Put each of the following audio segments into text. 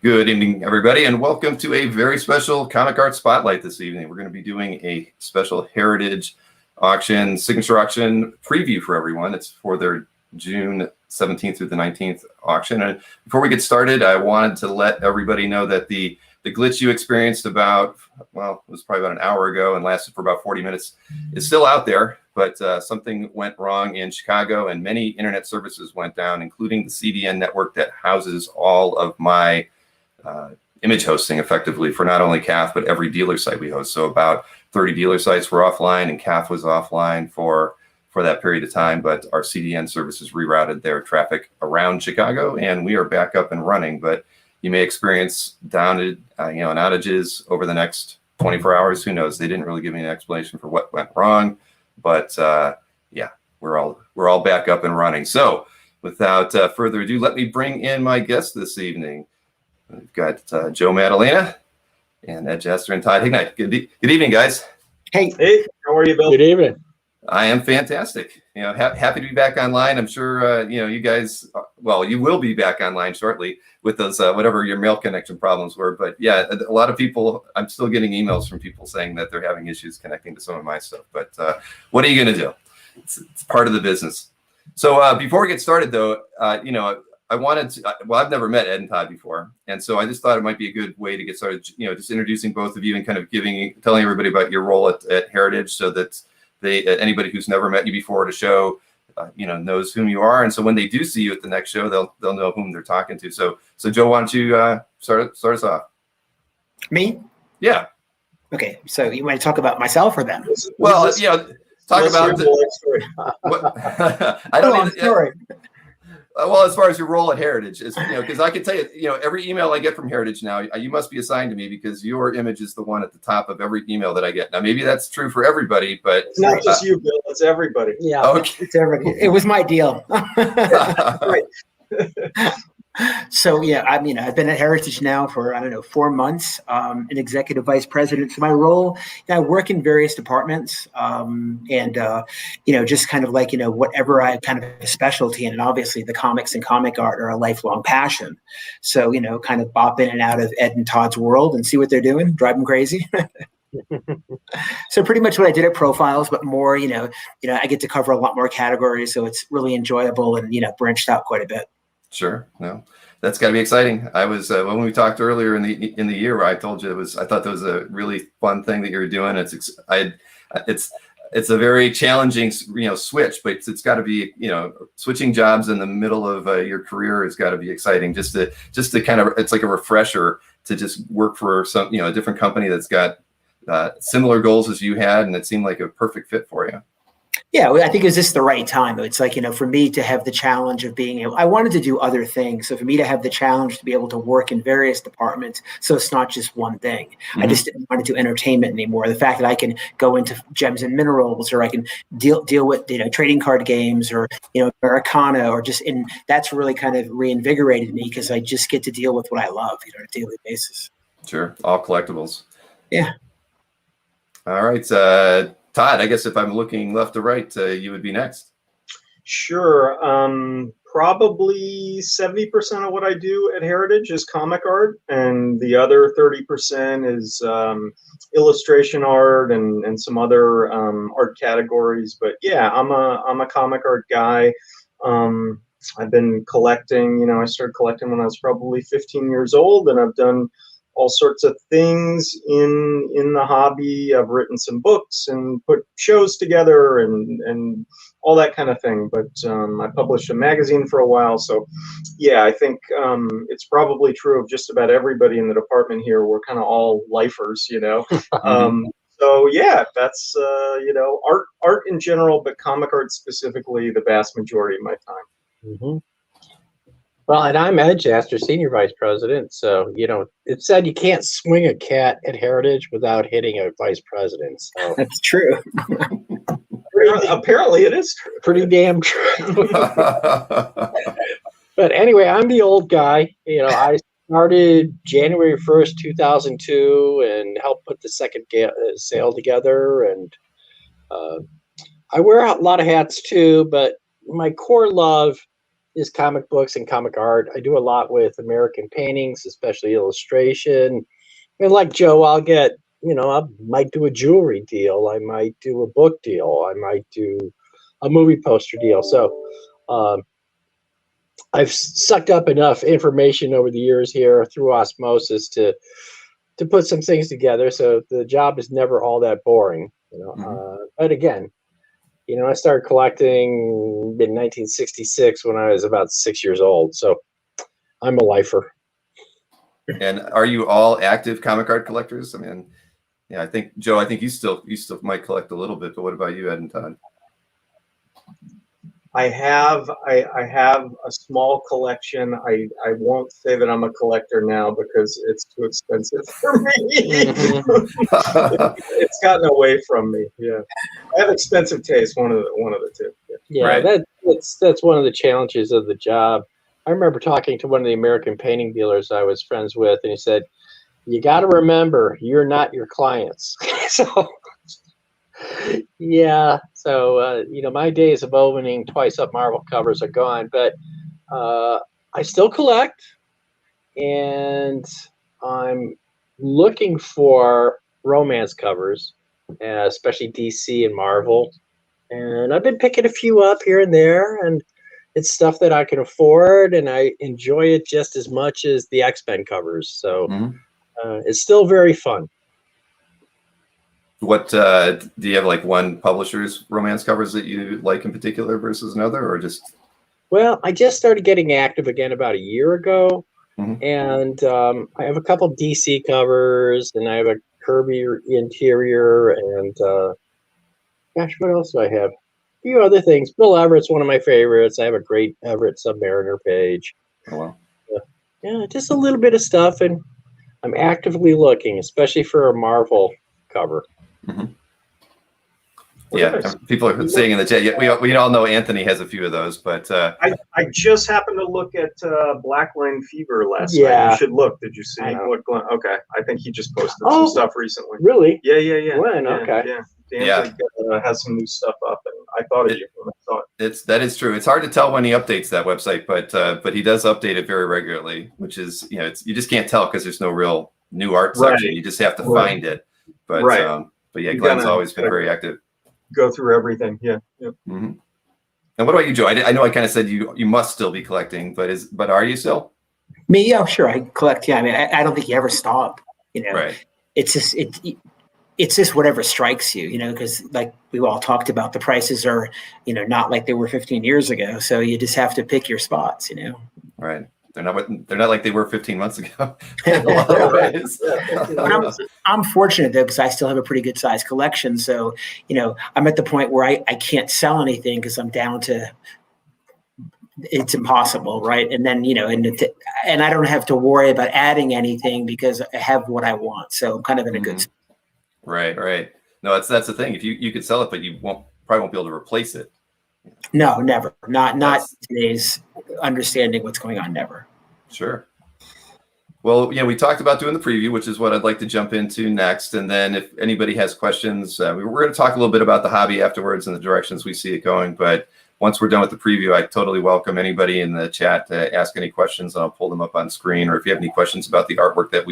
Good evening, everybody, and welcome to a very special Comic Art Spotlight this evening. We're going to be doing a special Heritage auction, signature auction preview for everyone. It's for their June 17th through the 19th auction. And before we get started, I wanted to let everybody know that the glitch you experienced about, well, it was probably about an hour ago and lasted for about 40 minutes, is still out there, but something went wrong in Chicago and many internet services went down, including the CDN network that houses all of my image hosting effectively for not only CAF, but every dealer site we host. So about 30 dealer sites were offline and CAF was offline for that period of time, but our CDN services rerouted their traffic around Chicago and we are back up and running. But you may experience and outages over the next 24 hours. Who knows? They didn't really give me an explanation for what went wrong, but yeah, we're all back up and running. So without further ado, let me bring in my guest this evening. We've got Joe Maddalena and Ed Jaster and Todd Hignite. Good evening, guys. Hey, how are you, Bill? Good evening. I am fantastic. Happy to be back online. I'm sure you guys. Well, you will be back online shortly with those whatever your mail connection problems were. But yeah, a lot of people. I'm still getting emails from people saying that they're having issues connecting to some of my stuff. But what are you going to do? It's part of the business. So before we get started, though, I wanted to, I've never met Ed and Todd before. And so I just thought it might be a good way to get started, just introducing both of you and kind of telling everybody about your role at Heritage so that anybody who's never met you before at a show, knows whom you are. And so when they do see you at the next show, they'll know whom they're talking to. So Joe, why don't you start us off? Me? Yeah. Okay. So you want to talk about myself or them? Well, talk about I don't sorry. Well, as far as your role at Heritage, because I can tell you, every email I get from Heritage now, you must be assigned to me because your image is the one at the top of every email that I get. Now, maybe that's true for everybody, but it's not just you, Bill. It's everybody. Yeah, okay. It's everybody. It was my deal. Right. So yeah, I've been at Heritage now for 4 months. An executive vice president. So my role, I work in various departments, and just kind of like whatever I kind of a specialty in. And obviously, the comics and comic art are a lifelong passion. So kind of bop in and out of Ed and Todd's world and see what they're doing, drive them crazy. So pretty much what I did at Profiles, but more, I get to cover a lot more categories, so it's really enjoyable and branched out quite a bit. Sure. No, that's got to be exciting. I was when we talked earlier in the year where I told you I thought that was a really fun thing that you're doing. It's a very challenging switch, but it's got to be switching jobs in the middle of your career has got to be exciting. Just to kind of, it's like a refresher to just work for some a different company that's got similar goals as you had, and it seemed like a perfect fit for you. Yeah, I think it was just the right time. It's like, for me to have the challenge of being able, I wanted to do other things. So for me to have the challenge to be able to work in various departments, so it's not just one thing. Mm-hmm. I just didn't want to do entertainment anymore. The fact that I can go into gems and minerals, or I can deal with, trading card games, or, Americana, or that's really kind of reinvigorated me because I just get to deal with what I love, on a daily basis. Sure. All collectibles. Yeah. All right. Todd, I guess if I'm looking left to right, you would be next. Sure. Probably 70% of what I do at Heritage is comic art, and the other 30% is illustration art and some other art categories. But yeah, I'm a comic art guy. I've been collecting. I started collecting when I was probably 15 years old, and I've done all sorts of things in the hobby. I've written some books and put shows together and all that kind of thing. But I published a magazine for a while. So yeah, I think it's probably true of just about everybody in the department here. We're kind of all lifers, So yeah, that's, art in general, but comic art specifically, the vast majority of my time. Mm-hmm. Well, and I'm Ed Jaster, Senior Vice President. So, it said you can't swing a cat at Heritage without hitting a Vice President. So that's true. Apparently it is true. Pretty damn true. But anyway, I'm the old guy. I started January 1st, 2002 and helped put the second sale together. And I wear a lot of hats too, but my core love is comic books and comic art. I do a lot with American paintings, especially illustration. And like Joe, I'll get, I might do a jewelry deal. I might do a book deal. I might do a movie poster deal. So I've sucked up enough information over the years here through osmosis to put some things together. So the job is never all that boring, But again, I started collecting in 1966 when I was about 6 years old. So I'm a lifer. And are you all active comic art collectors? I mean, yeah, I think Joe, you still might collect a little bit, but what about you, Ed and Todd? I have a small collection. I won't say that I'm a collector now because it's too expensive for me. It's gotten away from me. Yeah, I have expensive taste. One of the two. Yeah, right. That's one of the challenges of the job. I remember talking to one of the American painting dealers I was friends with, and he said, "You got to remember, you're not your clients." So. Yeah, so my days of opening twice up Marvel covers are gone, but I still collect, and I'm looking for romance covers, especially DC and Marvel, and I've been picking a few up here and there, and it's stuff that I can afford, and I enjoy it just as much as the X-Men covers, so it's still very fun. What do you have, like one publisher's romance covers that you like in particular versus another, or just? Well, I just started getting active again about a year ago, and I have a couple DC covers, and I have a Kirby interior, and gosh, what else do I have? A few other things. Bill Everett's one of my favorites. I have a great Everett Submariner page. Oh wow! Yeah, just a little bit of stuff, and I'm actively looking, especially for a Marvel cover. Yeah, people are saying in the chat. Yeah, we all know Anthony has a few of those, but I just happened to look at Black Line Fever last night. You should look. Did you see what Glenn? Okay, I think he just posted some stuff recently. Really? Yeah. Glenn, okay. Dan has some new stuff up, and I thought of you when I saw it. That is true. It's hard to tell when he updates that website, but he does update it very regularly, which is you just can't tell because there's no real new art section. You just have to find it. But But yeah, Glenn's always been very active. Go through everything. Yeah. And what about you, Joe? I know I kind of said you must still be collecting, but are you still? Me, yeah, sure. I collect. Yeah, I mean, I don't think you ever stop. Right. It's just whatever strikes you. Because like we all talked about, the prices are not like they were 15 years ago. So you just have to pick your spots. Right. They're not like they were 15 months ago. In a lot of ways. I'm fortunate though because I still have a pretty good sized collection. So I'm at the point where I can't sell anything because I'm down to it's impossible, right? And then and I don't have to worry about adding anything because I have what I want. So I'm kind of in a good spot. Right. No, that's the thing. If you could sell it, but you probably won't be able to replace it. No, never. Not today's understanding what's going on. Never. Sure. Well, we talked about doing the preview, which is what I'd like to jump into next. And then if anybody has questions, we're going to talk a little bit about the hobby afterwards and the directions we see it going. But once we're done with the preview, I totally welcome anybody in the chat to ask any questions, and I'll pull them up on screen. Or if you have any questions about the artwork that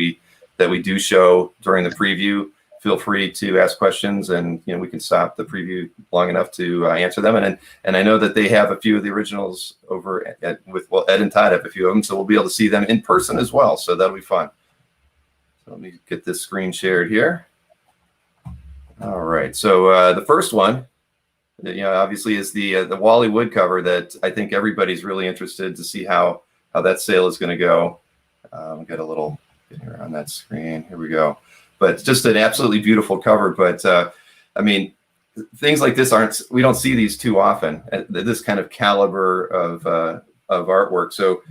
we do show during the preview, feel free to ask questions, and we can stop the preview long enough to answer them. And I know that they have a few of the originals over with Ed and Todd have a few of them, so we'll be able to see them in person as well. So that'll be fun. So let me get this screen shared here. All right. So the first one, obviously is the Wally Wood cover that I think everybody's really interested to see how that sale is going to go. Get a little here on that screen. Here we go. But it's just an absolutely beautiful cover. But I mean, things like this we don't see these too often. This kind of caliber of artwork. So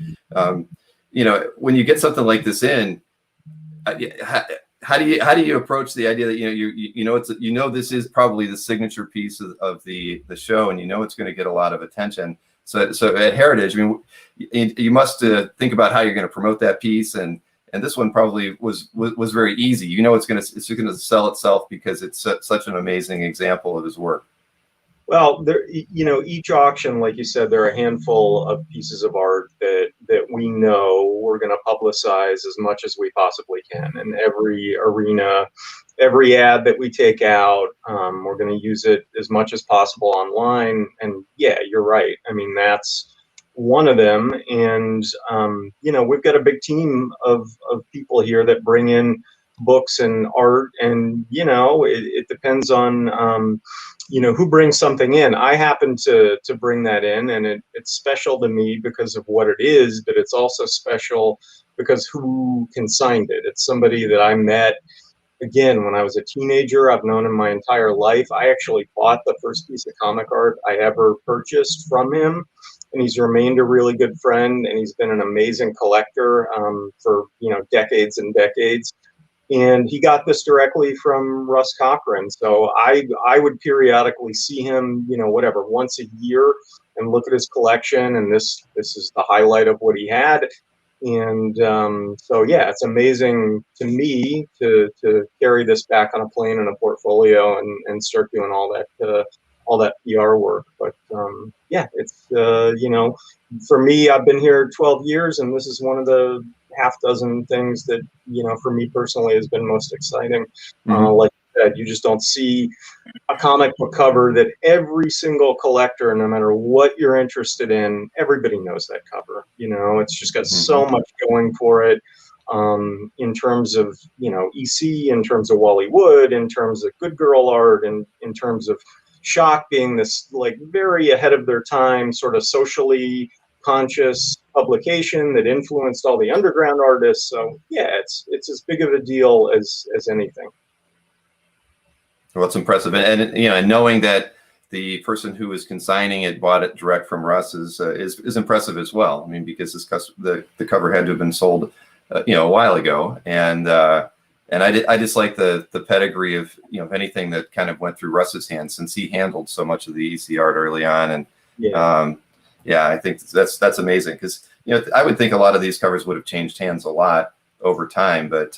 when you get something like this in, how do you approach the idea that this is probably the signature piece of the show, and it's going to get a lot of attention. So at Heritage, I mean, you must think about how you're going to promote that piece, and this one probably was very easy. It's going to sell itself because it's such an amazing example of his work. Well, there, each auction, like you said, there are a handful of pieces of art that we know we're going to publicize as much as we possibly can. And every arena, every ad that we take out, we're going to use it as much as possible online. And yeah, you're right. I mean, that's one of them. And, we've got a big team of people here that bring in books and art. And, it depends on, who brings something in. I happen to bring that in, and it's special to me because of what it is, but it's also special because who consigned it. It's somebody that I met, again, when I was a teenager. I've known him my entire life. I actually bought the first piece of comic art I ever purchased from him, and he's remained a really good friend, and he's been an amazing collector for, decades and decades. And he got this directly from Russ Cockrum. So I would periodically see him, once a year, and look at his collection. And this is the highlight of what he had. And so, yeah, it's amazing to me to carry this back on a plane and a portfolio and start doing all that PR work. But yeah, it's, for me, I've been here 12 years, and this is one of the half dozen things that, for me personally has been most exciting. Like I said, you just don't see a comic book cover that every single collector, no matter what you're interested in, everybody knows that cover. It's just got so much going for it, in terms of, EC, in terms of Wally Wood, in terms of good girl art, and in terms of Shock being this like very ahead of their time, sort of socially conscious publication that influenced all the underground artists. So yeah, it's as big of a deal as anything. Well, it's impressive, and and knowing that the person who is consigning it bought it direct from Russ is impressive as well. I mean, because the cover had to have been sold, a while ago, and I just like the pedigree of anything that kind of went through Russ's hands, since he handled so much of the EC art early on, and yeah, I think that's amazing, because I would think a lot of these covers would have changed hands a lot over time, but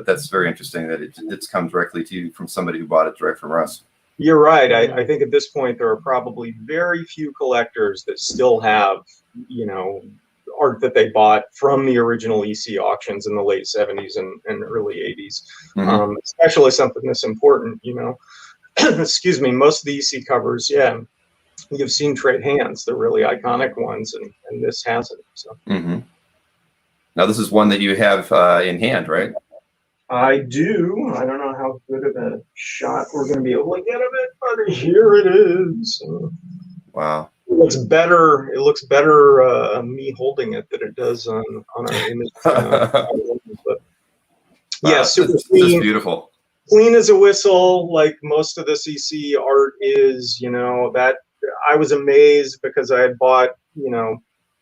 that's very interesting that it's come directly to you from somebody who bought it direct from Russ. You're right. I think at this point there are probably very few collectors that still have art that they bought from the original EC auctions in the late 70s and early 80s, especially something this important. Excuse me. Most of the EC covers, yeah, you've seen trade hands. They're really iconic ones, and this hasn't. So. Now this is one that you have in hand, right? I do. I don't know how good of a shot we're going to be able to get of it, but here it is. Wow. It looks better. It looks better me holding it than it does on our image. But yeah, wow, super this clean. Is beautiful. Clean as a whistle, like most of the CC art is. That I was amazed because I had bought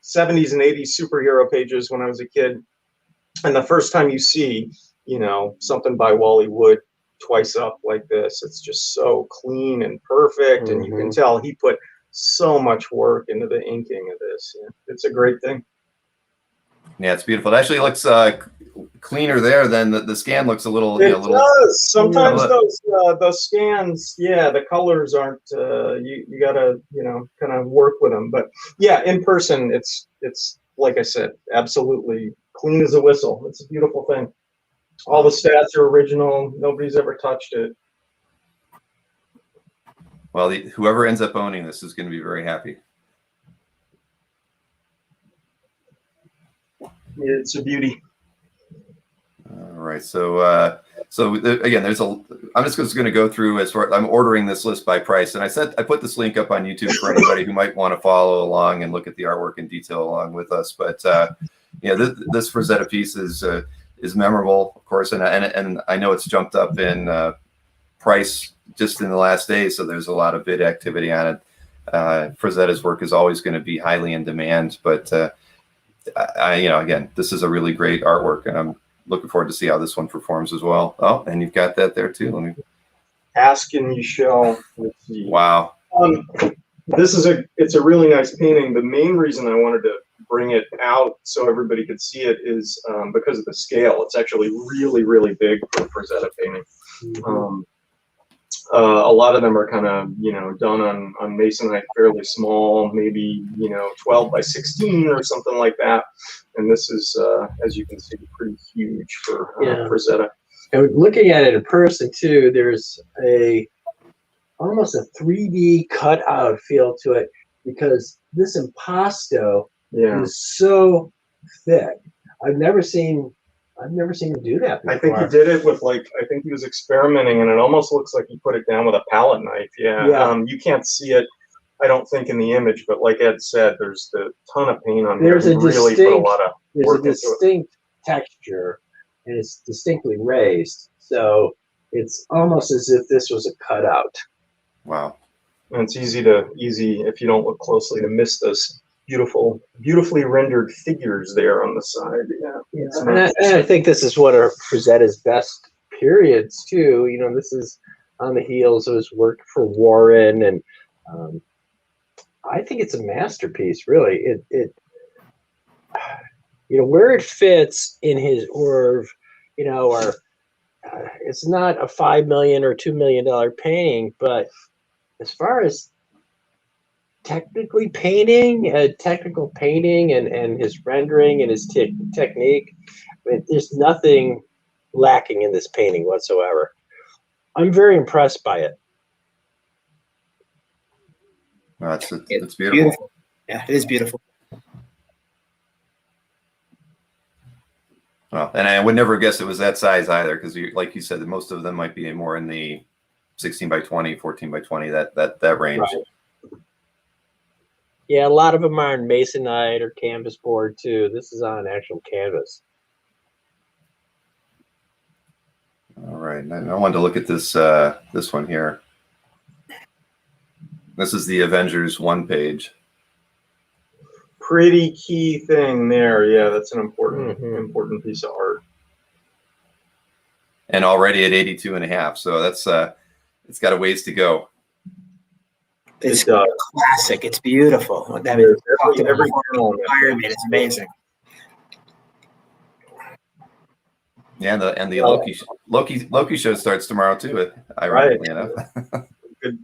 70s and 80s superhero pages when I was a kid, and the first time you see something by Wally Wood twice up like this, it's just so clean and perfect, and you can tell he put so much work into the inking of this. Yeah, it's a great thing. Yeah, it's beautiful. It actually looks cleaner there than the scan looks a little. It does. Sometimes those scans, yeah, the colors aren't. You gotta kind of work with them. But yeah, in person, it's like I said, absolutely clean as a whistle. It's a beautiful thing. All the stats are original. Nobody's ever touched it. Well, whoever ends up owning this is going to be very happy. It's a beauty. All right, so again, I'm just going to go through as far. I'm ordering this list by price, and I put this link up on YouTube for anybody who might want to follow along and look at the artwork in detail along with us. But this Frazetta piece is memorable, of course, and I know it's jumped up in price just in the last days, so there's a lot of bid activity on it. Frazetta's work is always going to be highly in demand, but again, this is a really great artwork, and I'm looking forward to see how this one performs as well. Oh, and you've got that there too. Let me ask and you shall receive. Wow. It's a really nice painting. The main reason I wanted to bring it out so everybody could see it is because of the scale. It's actually really, really big for Frazetta painting. A lot of them are kind of, done on masonite, fairly small, maybe, 12 by 16 or something like that. And this is, as you can see, pretty huge for Frazetta. And looking at it in person too, there's almost a 3D cutout feel to it, because this impasto is so thick. I've never seen him do that before. I think he did it with I think he was experimenting, and it almost looks like he put it down with a palette knife. Yeah. You can't see it, I don't think, in the image, but like Ed said, there's a ton of paint on here. He really put a lot of work into it. There's a distinct texture, and it's distinctly raised. So it's almost as if this was a cutout. Wow. And it's easy if you don't look closely to miss those beautifully rendered figures there on the side. Yeah. And I think this is one of Frazetta's best periods too. This is on the heels of his work for Warren, and I think it's a masterpiece. Really, it where it fits in his oeuvre, or it's not a $5 million or $2 million painting, but as far as technical painting and his rendering and his technique, there's nothing lacking in this painting whatsoever. I'm very impressed by it. It's beautiful. Yeah, it is beautiful. Well, and I would never guess it was that size either, because like you said, most of them might be more in the 16 by 20, 14 by 20, that range. Right. Yeah, a lot of them are in masonite or canvas board too. This is on actual canvas. All right, I wanted to look at this one here. This is the Avengers 1 page. Pretty key thing there. Yeah, that's an important piece of art. And already at 82.5, so that's it's got a ways to go. It's classic. It's beautiful. I mean, every environment is amazing. Yeah, and the Loki show starts tomorrow too. Ironically enough.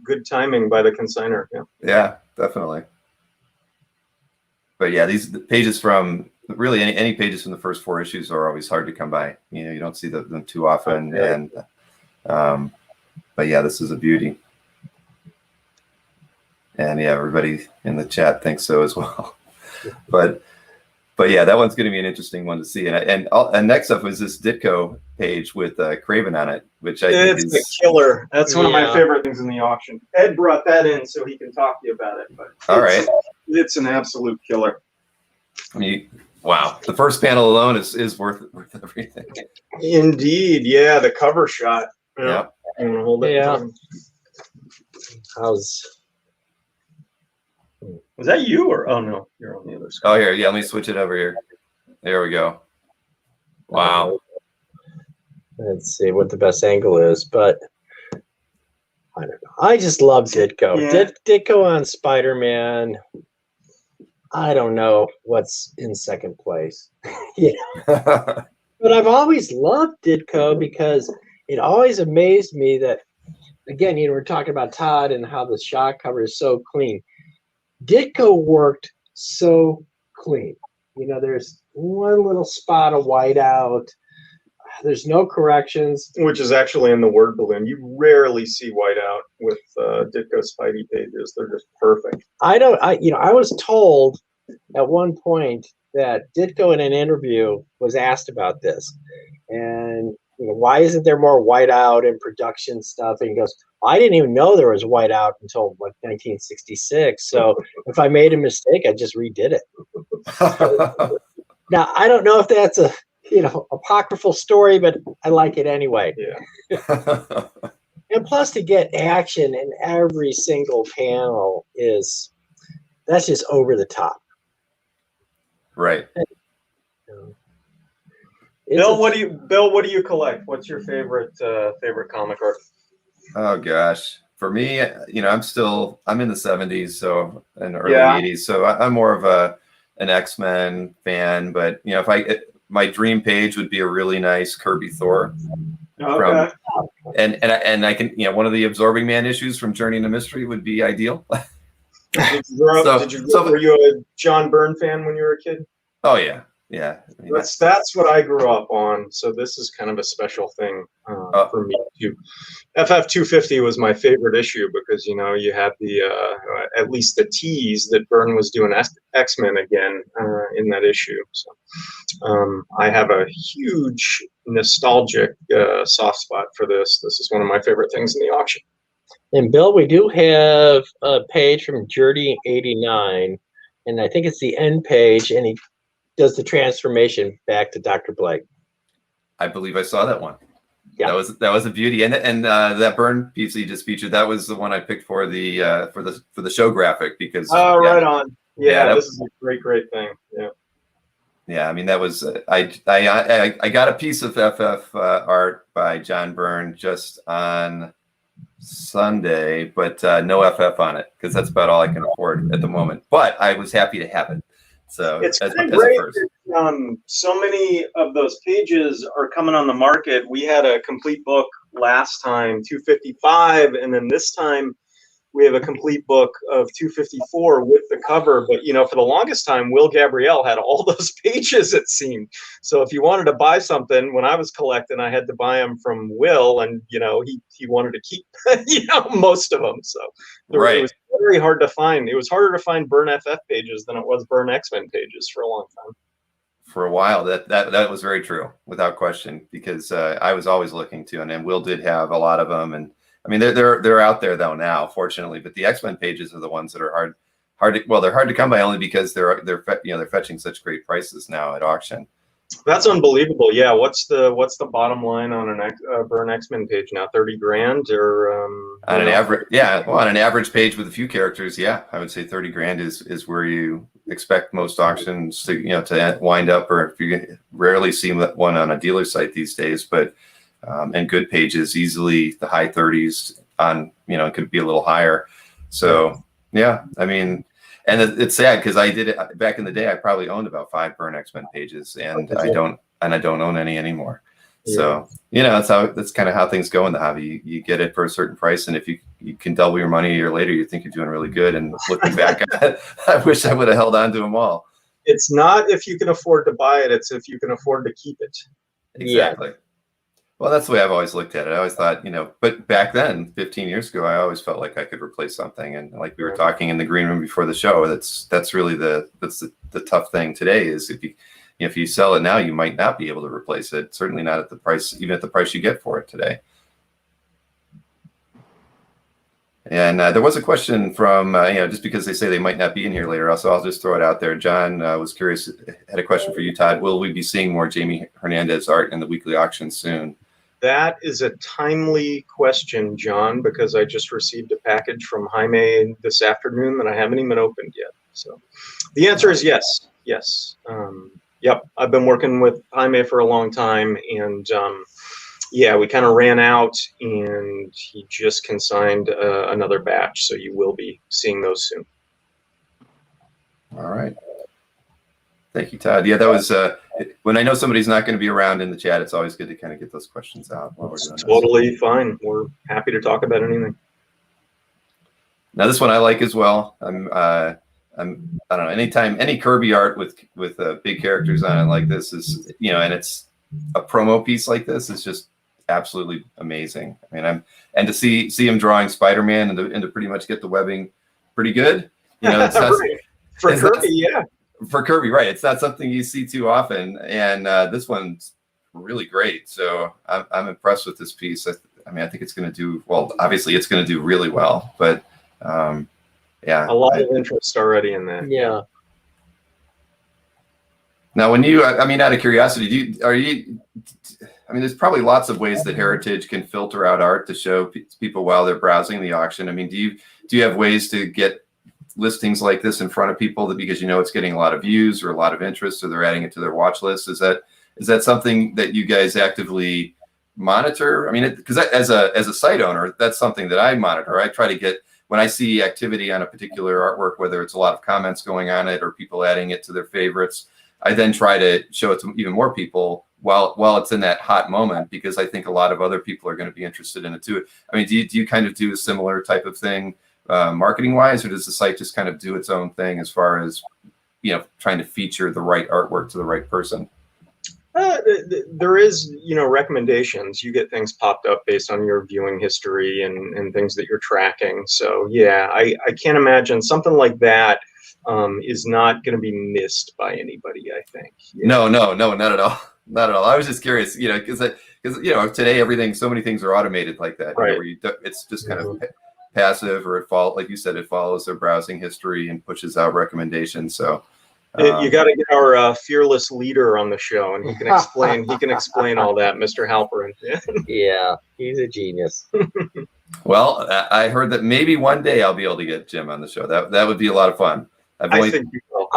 Good timing by the consigner. Yeah, definitely. But yeah, these pages from really any pages from the first 4 issues are always hard to come by. You don't see them too often, and but yeah, this is a beauty. And yeah, everybody in the chat thinks so as well. But yeah, that one's going to be an interesting one to see. And next up was this Ditko page with Craven on it, which I think is a killer. That's one of my favorite things in the auction. Ed brought that in so he can talk to you about it. But all right, it's an absolute killer. I mean, wow, the first panel alone is worth everything. Indeed, yeah, the cover shot. Yeah. I'm gonna hold it. Yeah. Was that you or no? You're on the other side. Oh, here, yeah. Let me switch it over here. There we go. Wow. Let's see what the best angle is, but I don't know. I just love Ditko. Yeah. Ditko on Spider-Man. I don't know what's in second place. But I've always loved Ditko because it always amazed me that, again, we're talking about Todd and how the shot cover is so clean. Ditko worked so clean. There's one little spot of whiteout. There's no corrections. Which is actually in the word balloon. You rarely see whiteout with Ditko Spidey pages. They're just perfect. I was told at one point that Ditko in an interview was asked about this. And why isn't there more whiteout in production stuff? And he goes, I didn't even know there was whiteout until 1966. So if I made a mistake, I just redid it. Now, I don't know if that's a apocryphal story, but I like it anyway. Yeah. And plus, to get action in every single panel that's just over the top. Right. Bill, what do you collect? What's your favorite comic art? Oh gosh, for me, I'm in the 70s, so and early 80s, so I'm more of an X-Men fan. But my dream page would be a really nice Kirby Thor And I can, one of the absorbing man issues from Journey into Mystery would be ideal. Were you a John Byrne fan when you were a kid? Oh yeah. Yeah. I mean, that's what I grew up on. So this is kind of a special thing for me too. FF250 was my favorite issue because, you had the, at least the tease that Byrne was doing X-Men again in that issue. So I have a huge nostalgic soft spot for this. This is one of my favorite things in the auction. And Bill, we do have a page from Journey 89, and I think it's the end page, and he does the transformation back to Dr. Blake. I believe I saw that one. Yeah, that was a beauty, and that Byrne piece you just featured, that was the one I picked for the show graphic because. Oh, right on. Yeah, this is a great thing. Yeah. Yeah, I mean that was I got a piece of FF art by John Byrne just on Sunday, but no FF on it because that's about all I can afford at the moment. But I was happy to have it. So it's great that, so many of those pages are coming on the market. We had a complete book last time, 255, and then this time we have a complete book of 254 with the cover. But for the longest time, Will Gabrielle had all those pages, it seemed. So if you wanted to buy something, when I was collecting, I had to buy them from Will, and he wanted to keep most of them. So it was very hard to find. It was harder to find Byrne FF pages than it was Byrne X-Men pages for a long time. For a while, that was very true, without question, because I was always looking to, and then Will did have a lot of them, and I mean they're out there though now, fortunately. But the X-Men pages are the ones that are they're hard to come by only because they're fetching such great prices now at auction. That's unbelievable. Yeah, what's the bottom line on a Byrne X-Men page now? 30 grand or on an average? Yeah, well, on an average page with a few characters, yeah, I would say 30 grand is where you expect most auctions to wind up, or if you rarely see one on a dealer site these days, but and good pages easily the high 30s on, it could be a little higher. So yeah, I mean. And it's sad because I did it back in the day. I probably owned about 5 Byrne X-Men pages, and I don't own any anymore. Yeah. So that's kind of how things go in the hobby. You get it for a certain price, and if you can double your money a year later, you think you're doing really good. And looking back, I wish I would have held on to them all. It's not if you can afford to buy it; it's if you can afford to keep it. Exactly. Yeah. Well, that's the way I've always looked at it. I always thought, but back then, 15 years ago, I always felt like I could replace something. And like we were talking in the green room before the show, that's really the tough thing today is if you sell it now, you might not be able to replace it. Certainly not at the price, even at the price you get for it today. And there was a question from, just because they say they might not be in here later, so I'll just throw it out there. John was curious, had a question for you, Todd. Will we be seeing more Jamie Hernandez art in the weekly auction soon? That is a timely question, John, because I just received a package from Jaime this afternoon that I haven't even opened yet. So the answer is yes. Yes. Yep. I've been working with Jaime for a long time, and yeah, we kind of ran out, and he just consigned another batch. So you will be seeing those soon. All right. Thank you, Todd. Yeah, that was when I know somebody's not going to be around in the chat, it's always good to kind of get those questions out while we're doing this. Totally fine. We're happy to talk about anything. Now, this one I like as well. I don't know, anytime any Kirby art with big characters on it like this is, and it's a promo piece like this is just absolutely amazing. I mean, and to see him drawing Spider-Man and to pretty much get the webbing pretty good. It's not, for Kirby, yeah. For Kirby, right. It's not something you see too often. And this one's really great. So I'm impressed with this piece. I mean, I think it's going to do, well, obviously it's going to do really well, but yeah. A lot of interest already in that. Yeah. Now, when out of curiosity, there's probably lots of ways that Heritage can filter out art to show people while they're browsing the auction. I mean, do you have ways to get listings like this in front of people because it's getting a lot of views or a lot of interest, or they're adding it to their watch list? Is that something that you guys actively monitor? I mean, because as a site owner, that's something that I monitor. I try to get, when I see activity on a particular artwork, whether it's a lot of comments going on it or people adding it to their favorites, I then try to show it to even more people while it's in that hot moment, because I think a lot of other people are going to be interested in it too. I mean, do you kind of do a similar type of thing marketing wise, or does the site just kind of do its own thing as far as, you know, trying to feature the right artwork to the right person? There is, you know, recommendations. You get things popped up based on your viewing history and things that you're tracking. So yeah, I can't imagine something like that is not going to be missed by anybody, I think. Yeah. No, not at all. Not at all. I was just curious, you know, because you know, today so many things are automated like that, Right? You know, where it's just kind of passive, or like you said, it follows their browsing history and pushes out recommendations. So you got to get our fearless leader on the show, and he can explain. He can explain all that, Mr. Halperin. Yeah, he's a genius. Well, I heard that maybe one day I'll be able to get Jim on the show. That would be a lot of fun. I think you will.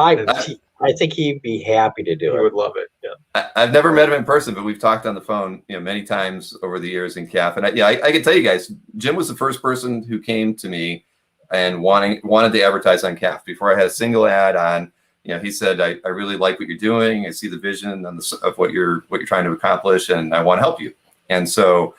I think he'd be happy to do it. He would love it. Yeah. I've never met him in person, but we've talked on the phone, you know, many times over the years in CAF. And I can tell you guys, Jim was the first person who came to me and wanted to advertise on CAF before I had a single ad on. You know, he said, I really like what you're doing. I see the vision of what you're trying to accomplish, and I want to help you. And so,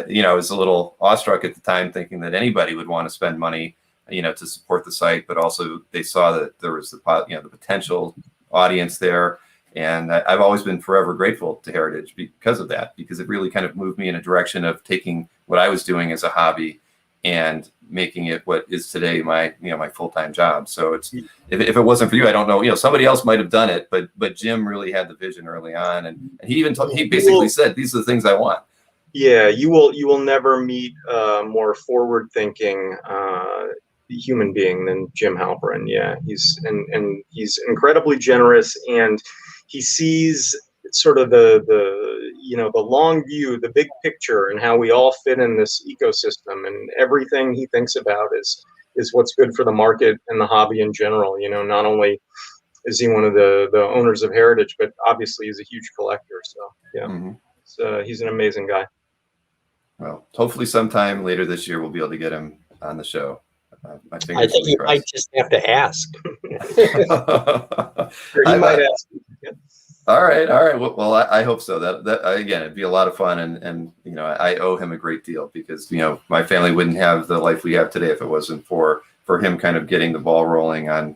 you know, I was a little awestruck at the time, thinking that anybody would want to spend money, you know, to support the site, but also they saw that there was the potential audience there. And I've always been forever grateful to Heritage because of that, because it really kind of moved me in a direction of taking what I was doing as a hobby and making it what is today my full-time job. So it's, if it wasn't for you, I don't know, you know, somebody else might have done it, but Jim really had the vision early on. And he basically said, these are the things I want. Yeah, you will never meet a more forward-thinking human being than Jim Halperin. Yeah, he's incredibly generous, and he sees sort of the long view, the big picture, and how we all fit in this ecosystem, and everything he thinks about is what's good for the market and the hobby in general. You know, not only is he one of the owners of Heritage, but obviously he's a huge collector. So yeah, he's an amazing guy. Well, hopefully sometime later this year we'll be able to get him on the show. I think you might just have to ask. He might ask. Yeah. All right. Well, I hope so. That again, it'd be a lot of fun, and you know, I owe him a great deal, because you know, my family wouldn't have the life we have today if it wasn't for him kind of getting the ball rolling on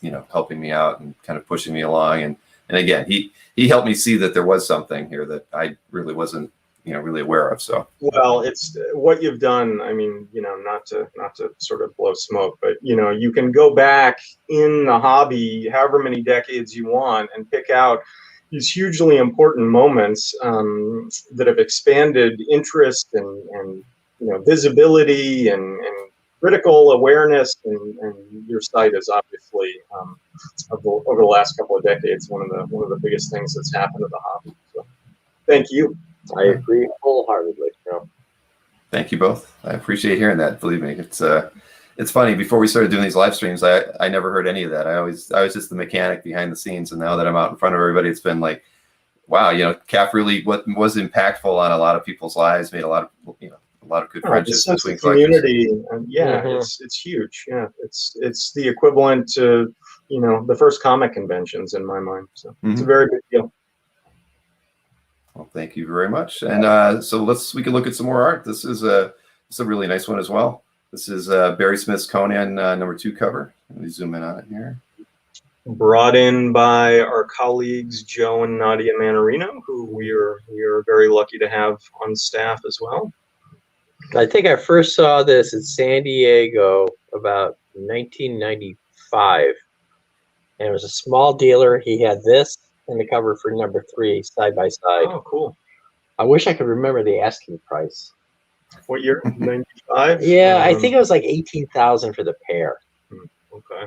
you know, helping me out and kind of pushing me along, and again, he helped me see that there was something here that I really wasn't, you know, really aware of. So well, it's what you've done. I mean, you know, not to sort of blow smoke, but you know, you can go back in the hobby however many decades you want and pick out these hugely important moments that have expanded interest and you know, visibility and critical awareness, and your site is obviously over the last couple of decades one of the biggest things that's happened to the hobby. So thank you. I agree wholeheartedly. Yeah. Thank you both. I appreciate hearing that. Believe me, it's funny. Before we started doing these live streams, I never heard any of that. I was just the mechanic behind the scenes, and now that I'm out in front of everybody, it's been like, wow, you know, CAF really was impactful on a lot of people's lives, made a lot of good friendships between community. It's huge. Yeah, it's the equivalent to, you know, the first comic conventions in my mind. So it's a very big deal. Well, thank you very much. And so we can look at some more art. This is a really nice one as well. This is Barry Smith's Conan #2 cover. Let me zoom in on it here. Brought in by our colleagues Joe and Nadia Manarino, who we are very lucky to have on staff as well. I think I first saw this in San Diego about 1995, and it was a small dealer. He had this and the cover for #3 side by side. Oh, cool! I wish I could remember the asking price. What year? 95? Yeah, I think it was like 18,000 for the pair. Okay.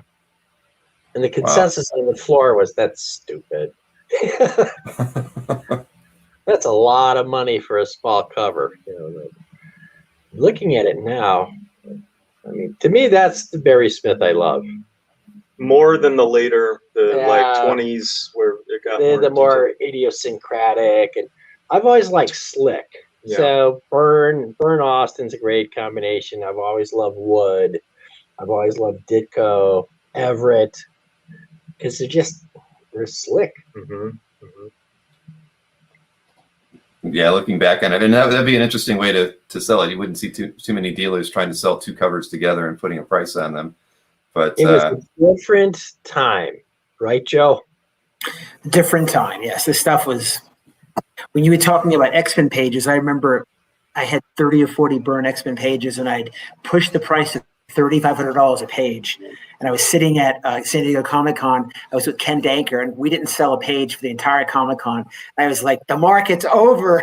And the consensus on the floor was, that's stupid. That's a lot of money for a small cover. You know, looking at it now, I mean, to me, that's the Barry Smith I love. More than the later, like 20s, where it got the more idiosyncratic, and I've always liked slick. Yeah. So Byrne Austin's a great combination. I've always loved Wood. I've always loved Ditko, Everett, because they're slick. Yeah, looking back on it, and that'd be an interesting way to sell it. You wouldn't see too many dealers trying to sell two covers together and putting a price on them. But it was a different time, right, Joe? Different time, yes. This stuff was, when you were talking about X-Men pages, I remember I had 30 or 40 Byrne X-Men pages, and I'd push the price to $3,500 a page. And I was sitting at San Diego Comic-Con. I was with Ken Danker, and we didn't sell a page for the entire Comic-Con. I was like, the market's over.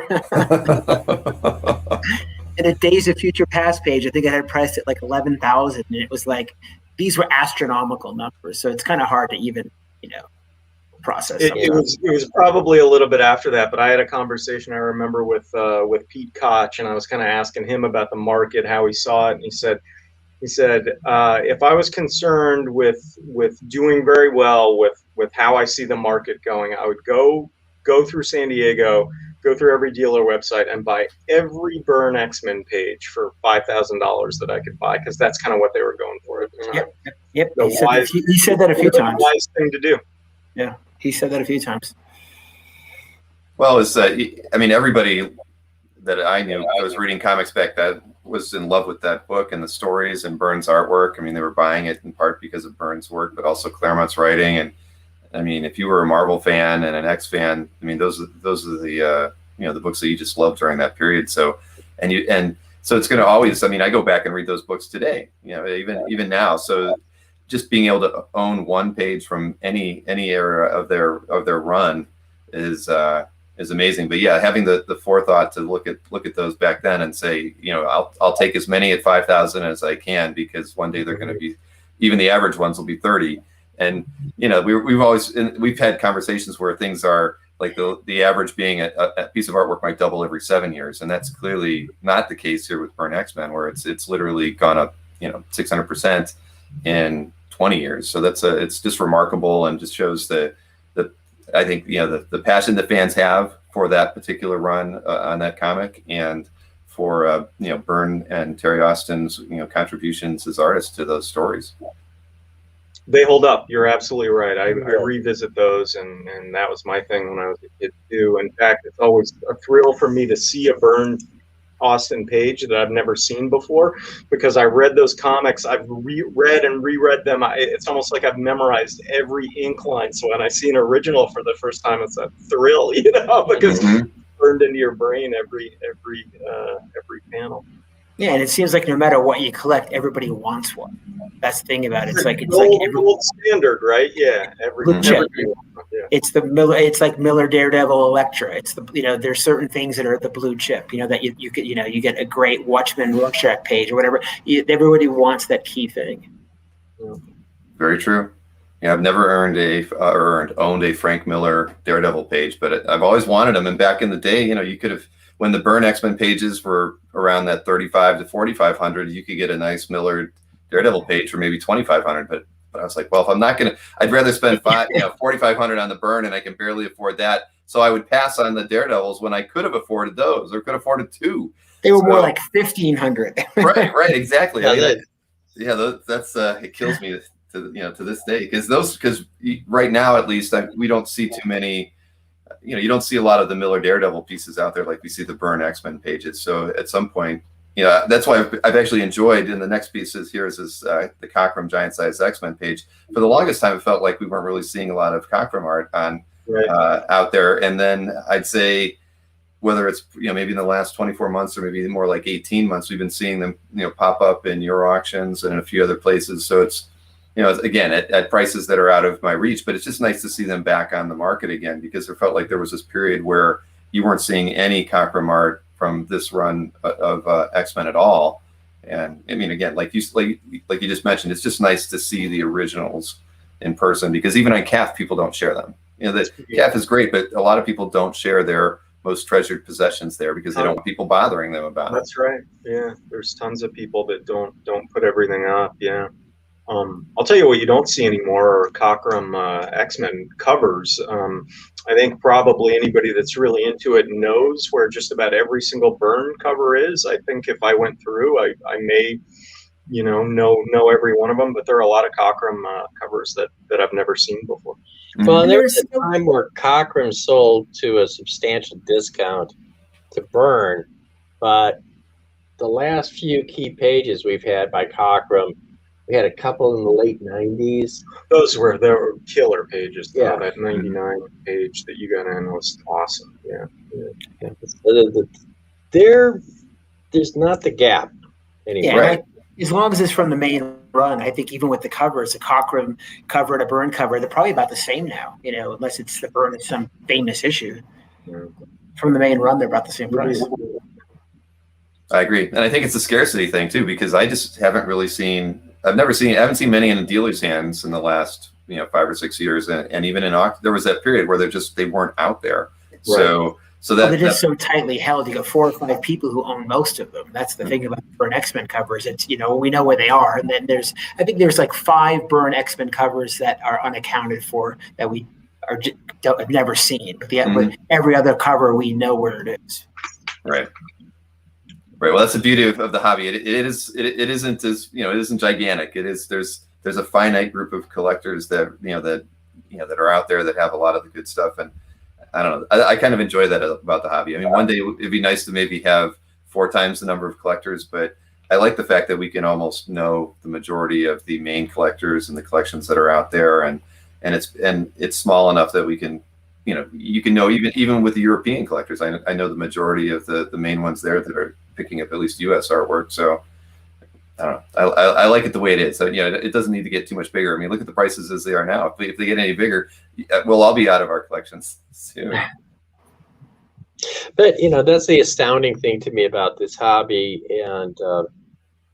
And a Days of Future Past page, I think I had it priced at like $11,000, and it was like, these were astronomical numbers. So it's kind of hard to even, process. It was probably a little bit after that, but I had a conversation I remember with Pete Koch, and I was kind of asking him about the market, how he saw it, and he said, if I was concerned with doing very well with how I see the market going, I would go through San Diego, go through every dealer website, and buy every Byrne X-Men page for $5,000 that I could buy, because that's kind of what they were going for at the time. Yep. He said that a few times. Wise thing to do. Yeah, he said that a few times. Well, it's everybody that I knew that was reading comics back then was in love with that book and the stories and Byrne's artwork. I mean, they were buying it in part because of Byrne's work, but also Claremont's writing. And I mean, if you were a Marvel fan and an X fan, I mean, those are the the books that you just loved during that period. So, so it's going to always. I mean, I go back and read those books today. Even now. So, just being able to own one page from any era of their run is amazing. But yeah, having the forethought to look at those back then and say, I'll take as many at 5,000 as I can, because one day they're going to be, even the average ones will be 30. And we've had conversations where things are like the average being a piece of artwork might double every 7 years, and that's clearly not the case here with Byrne X-Men, where it's literally gone up 600% in 20 years. So it's just remarkable, and just shows I think the passion that fans have for that particular run on that comic, and for Byrne and Terry Austin's contributions as artists to those stories. They hold up. You're absolutely right. I revisit those, and that was my thing when I was a kid too. In fact, it's always a thrill for me to see a Byrne Austin page that I've never seen before, because I read those comics. I've reread and reread them. It's almost like I've memorized every ink line. So when I see an original for the first time, it's a thrill, because it's burned into your brain every panel. Yeah, and it seems like no matter what you collect, everybody wants one. That's the thing about it. It's like gold standard, right? Yeah, It's like Miller, Daredevil, Elektra. It's there's certain things that are the blue chip. That you could you get a great Watchmen Rorschach page or whatever. Everybody wants that key thing. Yeah. Very true. Yeah, I've never owned a Frank Miller Daredevil page, but I've always wanted them. And back in the day, you could have, when the Byrne X-Men pages were around that 3,500 to 4,500, you could get a nice Miller Daredevil page for maybe 2,500. But I was like, well, if I'm not gonna, I'd rather spend 4,500 on the Byrne, and I can barely afford that. So I would pass on the Daredevils when I could have afforded those, or could have afforded two. They were more like 1,500. Right, exactly. That's it kills me to this day, because right now at least we don't see too many. You don't see a lot of the Miller Daredevil pieces out there like we see the Byrne X-Men pages. So at some point, that's why I've actually enjoyed, in the next pieces here is the Cockrum Giant Size X-Men page. For the longest time, it felt like we weren't really seeing a lot of Cockrum art on out there. And then I'd say, whether it's maybe in the last 24 months or maybe more like 18 months, we've been seeing them pop up in your auctions and in a few other places. So it's again, at prices that are out of my reach, but it's just nice to see them back on the market again, because it felt like there was this period where you weren't seeing any Cockrum art from this run of X-Men at all. And I mean, again, like you just mentioned, it's just nice to see the originals in person, because even on CAF, people don't share them. CAF is great, but a lot of people don't share their most treasured possessions there because they don't want people bothering them about it. That's right. Yeah, there's tons of people that don't put everything up. Yeah. I'll tell you what you don't see anymore are Cockrum X-Men covers. I think probably anybody that's really into it knows where just about every single Byrne cover is. I think if I went through, I may, know every one of them, but there are a lot of Cockrum covers that I've never seen before. Well, there was a time where Cockrum sold to a substantial discount to Byrne, but the last few key pages we've had by Cockrum, we had a couple in the late 90s. Those were killer pages. Though. Yeah. That 99 page that you got in was awesome. Yeah. There's not the gap anymore. Yeah, Right. as long as it's from the main run, I think even with the covers, a Cockrum cover and a Byrne cover, they're probably about the same now, unless it's the Byrne is some famous issue. Yeah. From the main run, they're about the same price. I agree. And I think it's a scarcity thing too, because I just haven't really I haven't seen many in the dealer's hands in the last, 5 or 6 years. And even there was that period where they weren't out there. Right. So they're just so tightly held. You got 4 or 5 people who own most of them. That's the thing about Byrne X-Men covers. It's, we know where they are. And then I think there's like 5 Byrne X-Men covers that are unaccounted for that we have never seen. But with every other cover, we know where it is. Right. Right. Well, that's the beauty of the hobby. It isn't as, it isn't gigantic. There's a finite group of collectors that are out there that have a lot of the good stuff. And I don't know. I kind of enjoy that about the hobby. I mean, one day it'd be nice to maybe have 4 times the number of collectors, but I like the fact that we can almost know the majority of the main collectors and the collections that are out there, and it's small enough that we can, you can know even with the European collectors. I know the majority of the main ones there that are picking up at least U.S. artwork. So I don't know. I like it the way it is. So, it doesn't need to get too much bigger. I mean, look at the prices as they are now. If they get any bigger, we'll all be out of our collections soon. But that's the astounding thing to me about this hobby, and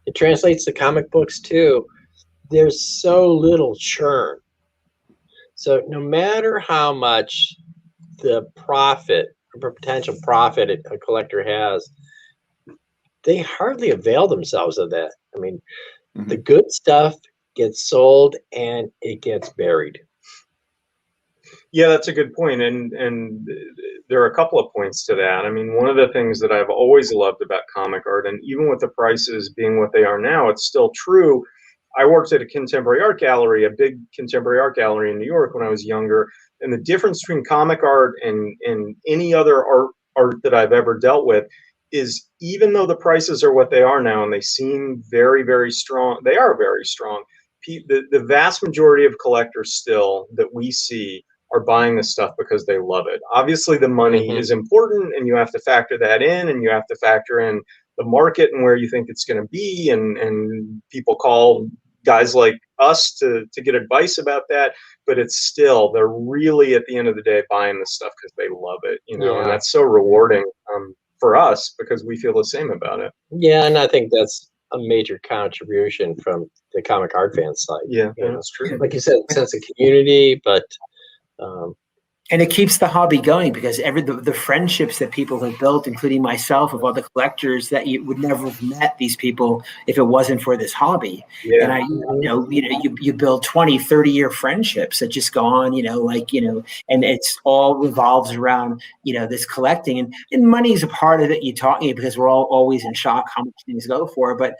it translates to comic books too. There's so little churn. So no matter how much the profit or potential profit a collector has, they hardly avail themselves of that. I mean, the good stuff gets sold and it gets buried. Yeah, that's a good point. And there are a couple of points to that. I mean, one of the things that I've always loved about comic art, and even with the prices being what they are now, it's still true. I worked at a contemporary art gallery, a big contemporary art gallery in New York when I was younger. And the difference between comic art and any other art that I've ever dealt with is, even though the prices are what they are now and they seem very, very strong, they are very strong. The vast majority of collectors still that we see are buying this stuff because they love it. Obviously, the money is important, and you have to factor that in, and you have to factor in the market and where you think it's going to be. And people call guys like us to get advice about that. But it's still, they're really, at the end of the day, buying this stuff because they love it, and that's so rewarding for us because we feel the same about it. Yeah, and I think that's a major contribution from the comic art fan side. Yeah, that's true. Like you said, sense of community, but and it keeps the hobby going because the friendships that people have built, including myself, of other collectors, that you would never have met these people if it wasn't for this hobby. Yeah. And you build 20, 30-year friendships that just go on, and it's all revolves around, this collecting, and money is a part of it. Because we're all always in shock how much things go for, but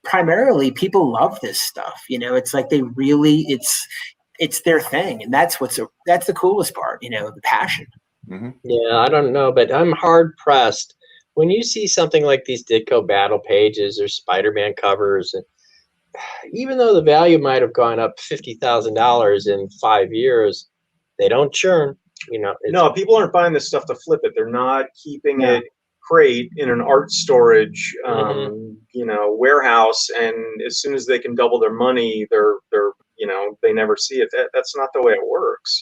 primarily people love this stuff. It's like it's their thing, and that's the coolest part, the passion. Yeah, I don't know, but I'm hard pressed when you see something like these Ditko battle pages or Spider-Man covers, and even though the value might have gone up $50,000 in 5 years, they don't churn. No, people aren't buying this stuff to flip it. They're not keeping it crate in an art storage, warehouse, and as soon as they can double their money, they're they never see it. That's not the way it works,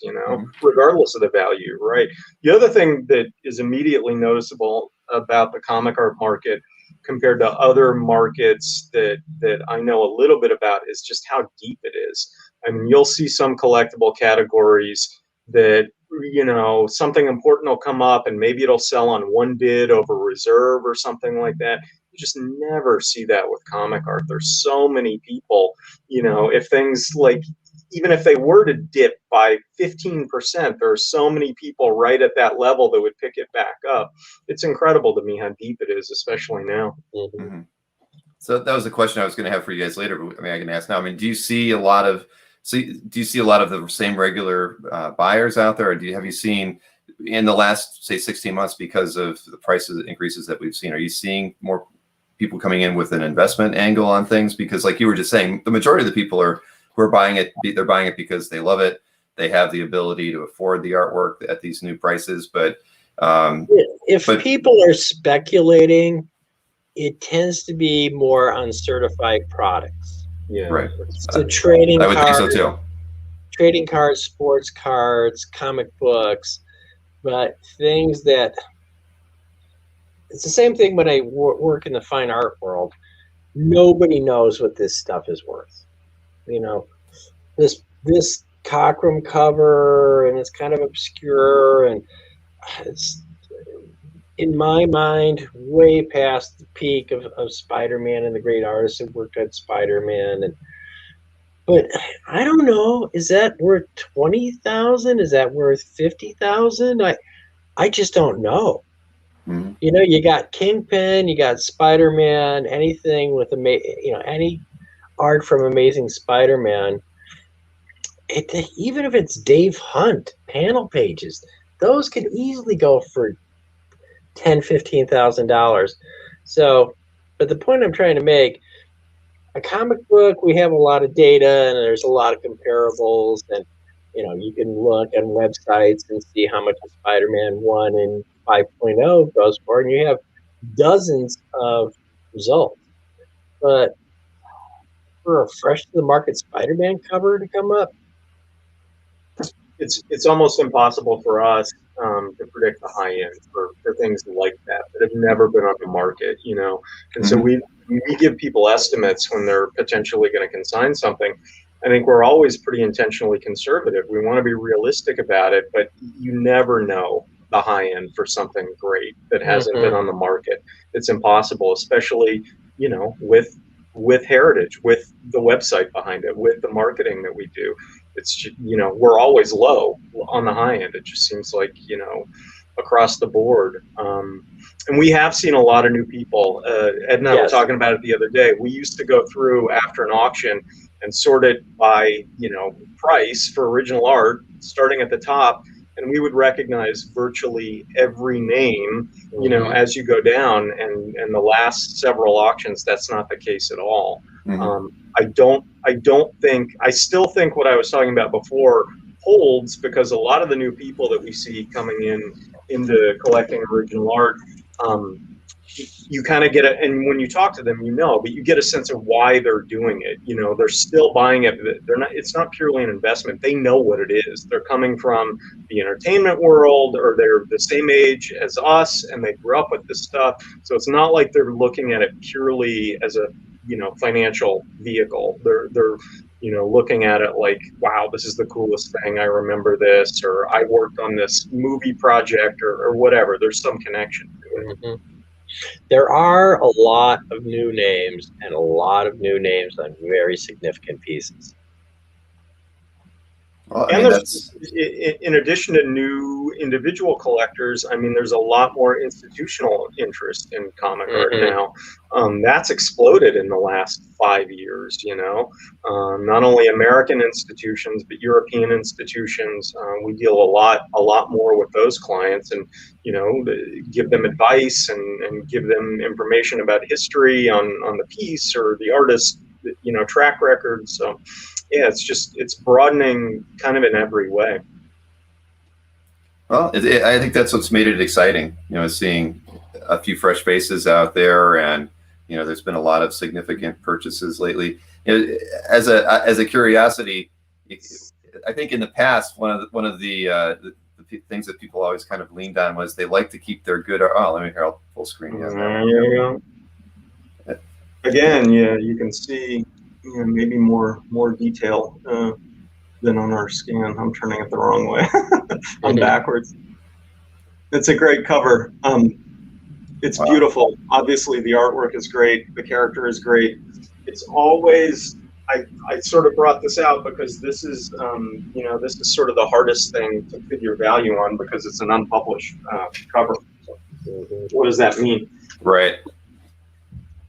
regardless of the value, right? The other thing that is immediately noticeable about the comic art market compared to other markets that I know a little bit about is just how deep it is. I mean, you'll see some collectible categories that, something important will come up and maybe it'll sell on one bid over reserve or something like that. You just never see that with comic art. There's so many people, if things like, even if they were to dip by 15%, there are so many people right at that level that would pick it back up. It's incredible to me how deep it is, especially now. So that was a question I was going to have for you guys later. But I can ask now. I mean, do you see a lot of the same regular buyers out there, or have you seen in the last, say, 16 months, because of the prices increases that we've seen, are you seeing more people coming in with an investment angle on things? Because like you were just saying, the majority of the people who are buying it, they're buying it because they love it. They have the ability to afford the artwork at these new prices. But if people are speculating, it tends to be more uncertified products. Yeah. Right. So trading I would cards, think so too. Trading cards, sports cards, comic books, but things that it's the same thing when I work in the fine art world. Nobody knows what this stuff is worth. You know, this Cockrum cover, and it's kind of obscure, and it's, in my mind, way past the peak of Spider-Man and the great artists who worked on Spider-Man. But I don't know. Is that worth 20,000? Is that worth 50,000? I just don't know. Mm-hmm. You know, you got Kingpin, you got Spider-Man, anything with any art from Amazing Spider-Man. Even if it's Dave Hunt panel pages, those could easily go for $10,000-$15,000. So, but the point I'm trying to make, a comic book, we have a lot of data and there's a lot of comparables, and you know, you can look on websites and see how much a Spider-Man 1 and 5.0 goes for, and you have dozens of results. But for a fresh to the market Spider-Man cover to come up, it's almost impossible for us to predict the high end for things like that have never been on the market, you know. And so we give people estimates when they're potentially going to consign something. I think we're always pretty intentionally conservative. We want to be realistic about it, but you never know the high end for something great that hasn't been on the market. It's impossible, especially, you know, with heritage, with the website behind it, with the marketing that we do. It's, you know, we're always low on the high end. It just seems like, you know, across the board. And we have seen a lot of new people. Ed and I were talking about it the other day. We used to go through after an auction and sort it by, you know, price for original art, starting at the top. And we would recognize virtually every name, you know, as you go down. And the last several auctions, that's not the case at all. I still think what I was talking about before holds, because a lot of the new people that we see coming into collecting original art, you kind of get it, and when you talk to them, you know, but you get a sense of why they're doing it. You know, they're still buying it. It's not purely an investment. They know what it is. They're coming from the entertainment world, or they're the same age as us, and they grew up with this stuff. So it's not like they're looking at it purely as a, you know, financial vehicle. They're you know, looking at it like, wow, this is the coolest thing. I remember this, or I worked on this movie project, or whatever. There's some connection to it. There are a lot of new names, and a lot of new names on very significant pieces. Well, and there's, in addition to new individual collectors, I mean, there's a lot more institutional interest in comic art now. That's exploded in the last 5 years, you know. Not only American institutions, but European institutions. We deal a lot more with those clients, and, you know, give them advice and give them information about history on the piece or the artist, you know, track record. So yeah, it's broadening kind of in every way. Well, I think that's what's made it exciting, you know, seeing a few fresh faces out there, and, you know, there's been a lot of significant purchases lately. You know, as a curiosity, I think in the past, one of the things that people always kind of leaned on was they like to keep their good. Oh, let me hear full screen. Yeah. Again, yeah, you can see, you know, maybe more detail than on our scan. I'm turning it the wrong way. I'm backwards. It's a great cover. It's beautiful. Obviously, the artwork is great. The character is great. It's always, I sort of brought this out because this is, you know, this is sort of the hardest thing to figure value on, because it's an unpublished cover. So, what does that mean? Right.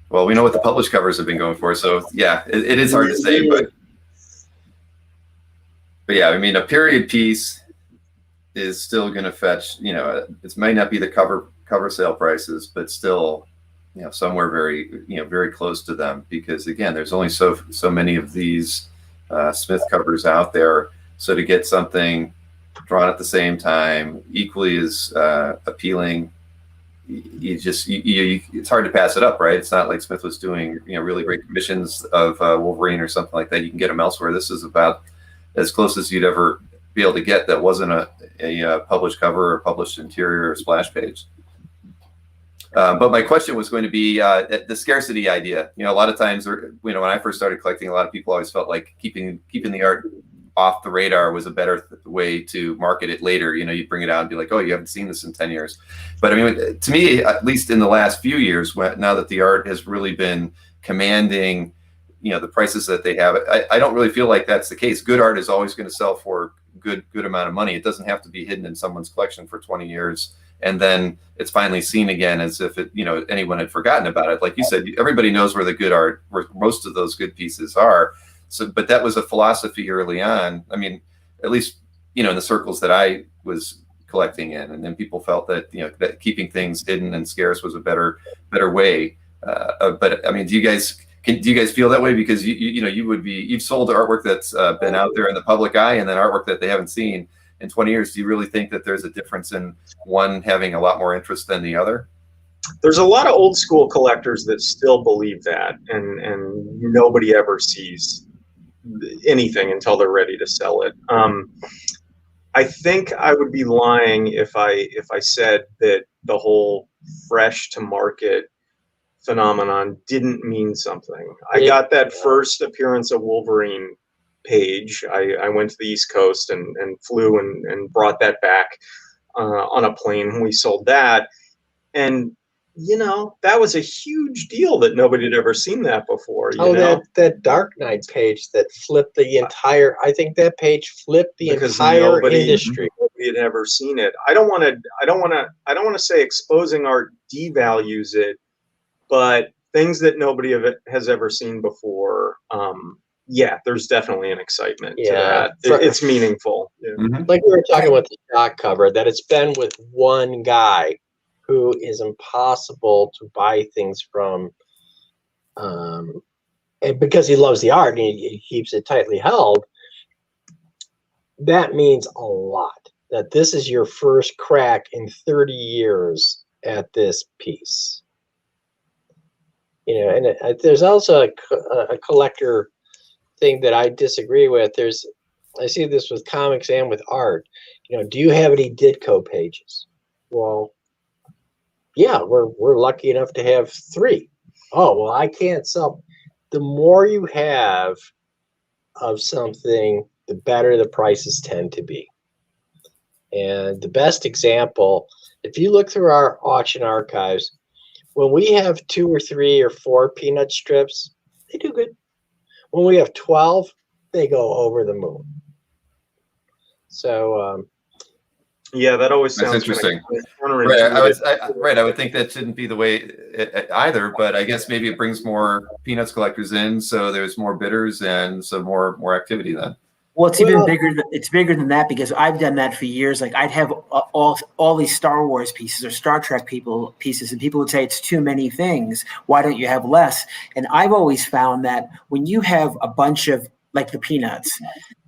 Well, we know what the published covers have been going for, so yeah, it is hard to say, but yeah, I mean, a period piece, is still going to fetch, it might not be the cover sale prices, but still, somewhere very close to them, because again, there's only so many of these Smith covers out there. So to get something drawn at the same time, equally as appealing, it's hard to pass it up, right? It's not like Smith was doing really great commissions of Wolverine or something like that. You can get them elsewhere. This is about as close as you'd ever be able to get that wasn't a published cover or published interior or splash page. But my question was going to be the scarcity idea. A lot of times, when I first started collecting, a lot of people always felt like keeping the art off the radar was a better way to market it later. You bring it out and be like, oh, you haven't seen this in 10 years. But I mean, to me, at least in the last few years, now that the art has really been commanding, the prices that they have, I don't really feel like that's the case. Good art is always going to sell for good amount of money. It doesn't have to be hidden in someone's collection for 20 years. And then it's finally seen again as if anyone had forgotten about it. Like you said, everybody knows where the good art, where most of those good pieces are. So, but that was a philosophy early on. I mean, at least, in the circles that I was collecting in, and then people felt that, that keeping things hidden and scarce was a better way. But I mean, do you guys feel that way? Because you've sold artwork that's been out there in the public eye, and then artwork that they haven't seen in 20 years. Do you really think that there's a difference in one having a lot more interest than the other? There's a lot of old school collectors that still believe that, and nobody ever sees anything until they're ready to sell it. I think I would be lying if I said that the whole fresh to market phenomenon didn't mean something. I got that first appearance of Wolverine page. I went to the East Coast and flew and brought that back on a plane. We sold that, and that was a huge deal that nobody had ever seen that before. That Dark Knight page that flipped the entire. I think that page flipped the entire industry. Nobody had ever seen it. I don't want to say exposing art devalues it, but things that nobody has ever seen before. There's definitely an excitement to that. It's meaningful. Yeah. Mm-hmm. Like we were talking about the stock cover, that it's been with one guy who is impossible to buy things from, and because he loves the art and he keeps it tightly held. That means a lot. That this is your first crack in 30 years at this piece. And there's also a collector thing that I disagree with. I see this with comics and with art. Do you have any Ditko pages? Well, yeah, we're lucky enough to have 3. Oh, well, I can't sell. The more you have of something, the better the prices tend to be. And the best example, if you look through our auction archives, when we have 2 or 3 or 4 peanut strips, they do good. When we have 12, they go over the moon. So, that always sounds interesting. Right, I would think that shouldn't be the way either, but I guess maybe it brings more peanuts collectors in, so there's more bidders and so more activity then. Well, it's even bigger. It's bigger than that, because I've done that for years. Like, I'd have all these Star Wars pieces or Star Trek pieces, and people would say it's too many things. Why don't you have less? And I've always found that when you have a bunch of, like, the peanuts,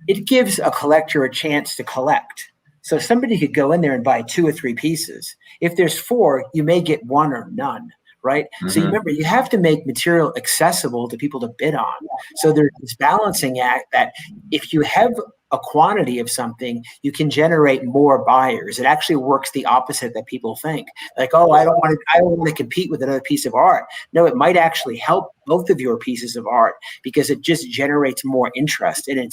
it gives a collector a chance to collect. So somebody could go in there and buy 2 or 3 pieces. If there's 4, you may get 1 or none. Right. Mm-hmm. So remember, you have to make material accessible to people to bid on. So there's this balancing act that if you have a quantity of something, you can generate more buyers. It actually works the opposite that people think. Like, oh, I don't want to compete with another piece of art. No, it might actually help both of your pieces of art, because it just generates more interest. And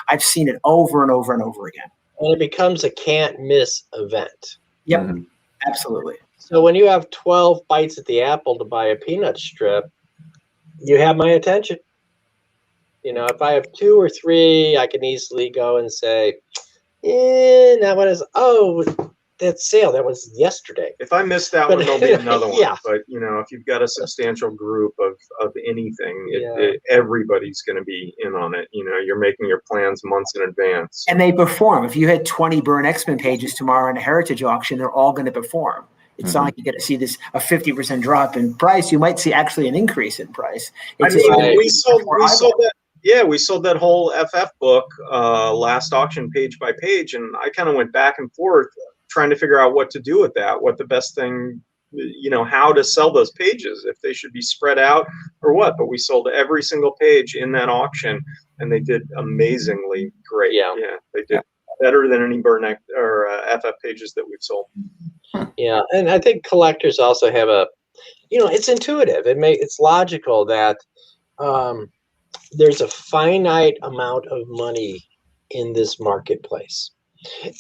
I've seen it over and over and over again. And it becomes a can't miss event. Yep, mm-hmm. Absolutely. So when you have 12 bites at the apple to buy a peanut strip, you have my attention. If I have 2 or 3, I can easily go and say, that one is, that sale. That was yesterday. If I miss that one, there'll be another one. Yeah. But if you've got a substantial group of anything, Yeah. everybody's going to be in on it. You're making your plans months in advance. And they perform. If you had 20 Byrne X-Men pages tomorrow in a heritage auction, they're all going to perform. It's not like you get to see a 50% drop in price. You might see actually an increase in price. We sold that. Yeah, we sold that whole FF book last auction page by page, and I kind of went back and forth trying to figure out what to do with that, what the best thing, how to sell those pages, if they should be spread out or what. But we sold every single page in that auction, and they did amazingly great. Yeah, they did better than any Byrne or FF pages that we've sold. Yeah, and I think collectors also have it's intuitive. It's logical that there's a finite amount of money in this marketplace.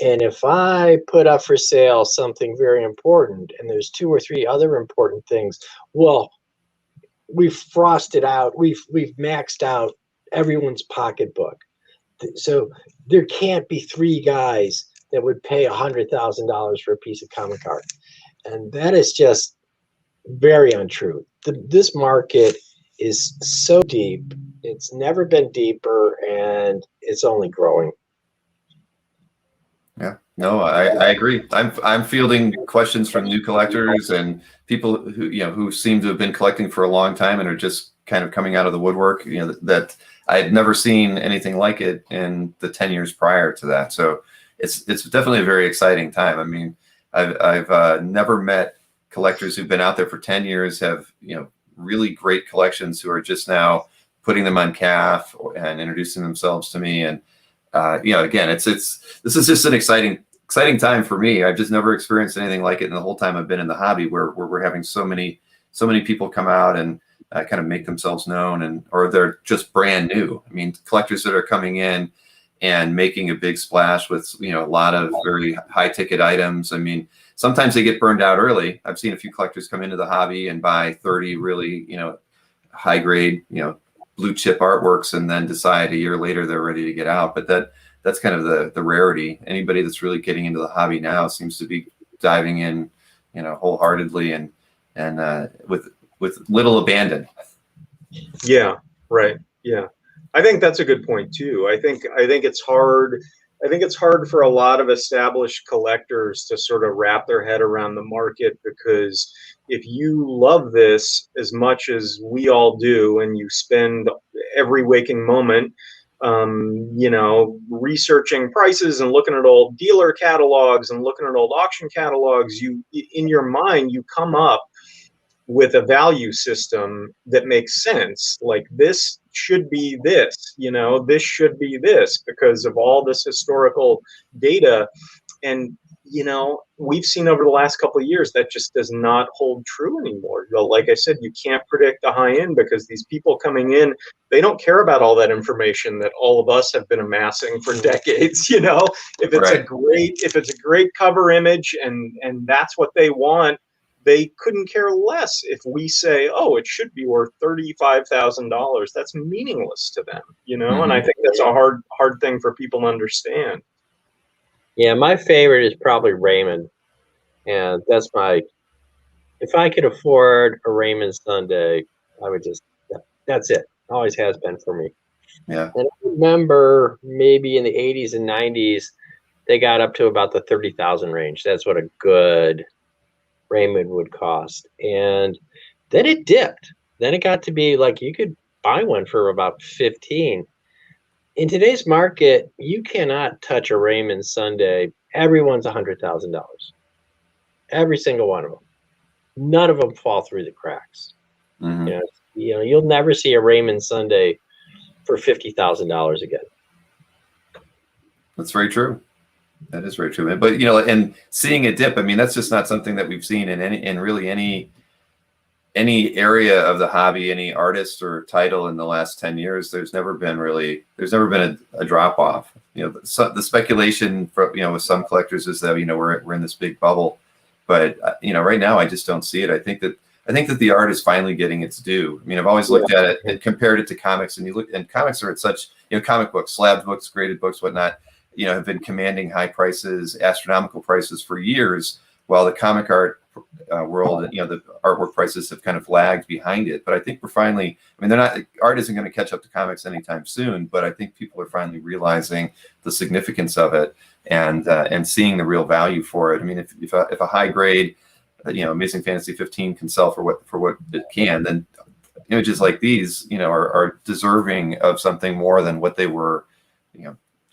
And if I put up for sale something very important and there's 2 or 3 other important things, well, we've frosted out, we've maxed out everyone's pocketbook. So there can't be 3 guys that would pay $100,000 for a piece of comic art. And that is just very untrue. This market is so deep. It's never been deeper, and it's only growing. Yeah, no, I agree. I'm fielding questions from new collectors and people who seem to have been collecting for a long time and are just kind of coming out of the woodwork. That I had never seen anything like it in the 10 years prior to that. So it's definitely a very exciting time. I mean, I've never met collectors who've been out there for 10 years, have really great collections, who are just now putting them on calf and introducing themselves to me. And again, this is just an exciting time for me. I've just never experienced anything like it in the whole time I've been in the hobby, where we're having so many people come out and kind of make themselves known, or they're just brand new. I mean, collectors that are coming in and making a big splash with a lot of very high ticket items. I mean, sometimes they get burned out early. I've seen a few collectors come into the hobby and buy 30 really high grade blue chip artworks, and then decide a year later they're ready to get out. But that's kind of the rarity. Anybody that's really getting into the hobby now seems to be diving in wholeheartedly and with little abandon. Yeah, right. Yeah, I think that's a good point too. I think it's hard. I think it's hard for a lot of established collectors to sort of wrap their head around the market, because if you love this as much as we all do, and you spend every waking moment, researching prices and looking at old dealer catalogs and looking at old auction catalogs, in your mind, you come up with a value system that makes sense. Like, this should be this, this should be this because of all this historical data. And, we've seen over the last couple of years that just does not hold true anymore. Like I said, you can't predict the high end, because these people coming in, they don't care about all that information that all of us have been amassing for decades. If it's a great cover image and that's what they want, they couldn't care less if we say, oh, it should be worth $35,000. That's meaningless to them, Mm-hmm. And I think that's a hard thing for people to understand. Yeah, my favorite is probably Raymond. And if I could afford a Raymond Sunday, I would that's it. Always has been for me. Yeah. And I remember maybe in the 80s and 90s, they got up to about the 30,000 range. That's what a good Raymond would cost. And then it dipped. Then it got to be like you could buy one for about 15. In today's market, you cannot touch a Raymond Sunday. Everyone's $100,000. Every single one of them. None of them fall through the cracks. Mm-hmm. You'll never see a Raymond Sunday for $50,000 again. That's very true. That is very true. But and seeing a dip, I mean, that's just not something that we've seen in any area of the hobby, any artist or title in the last 10 years. There's never been a drop off. The speculation with some collectors is that we're in this big bubble, but right now I just don't see it. I think that the art is finally getting its due. I mean, I've always looked at it and compared it to comics, and comics are at such, comic books, slab books, graded books, whatnot. have been commanding high prices, astronomical prices for years, while the comic art world, the artwork prices have kind of lagged behind it. But I think we're finally, art isn't going to catch up to comics anytime soon, but I think people are finally realizing the significance of it and seeing the real value for it. I mean, if a high grade, Amazing Fantasy 15 can sell for what it can, then images like these, are deserving of something more than what they were,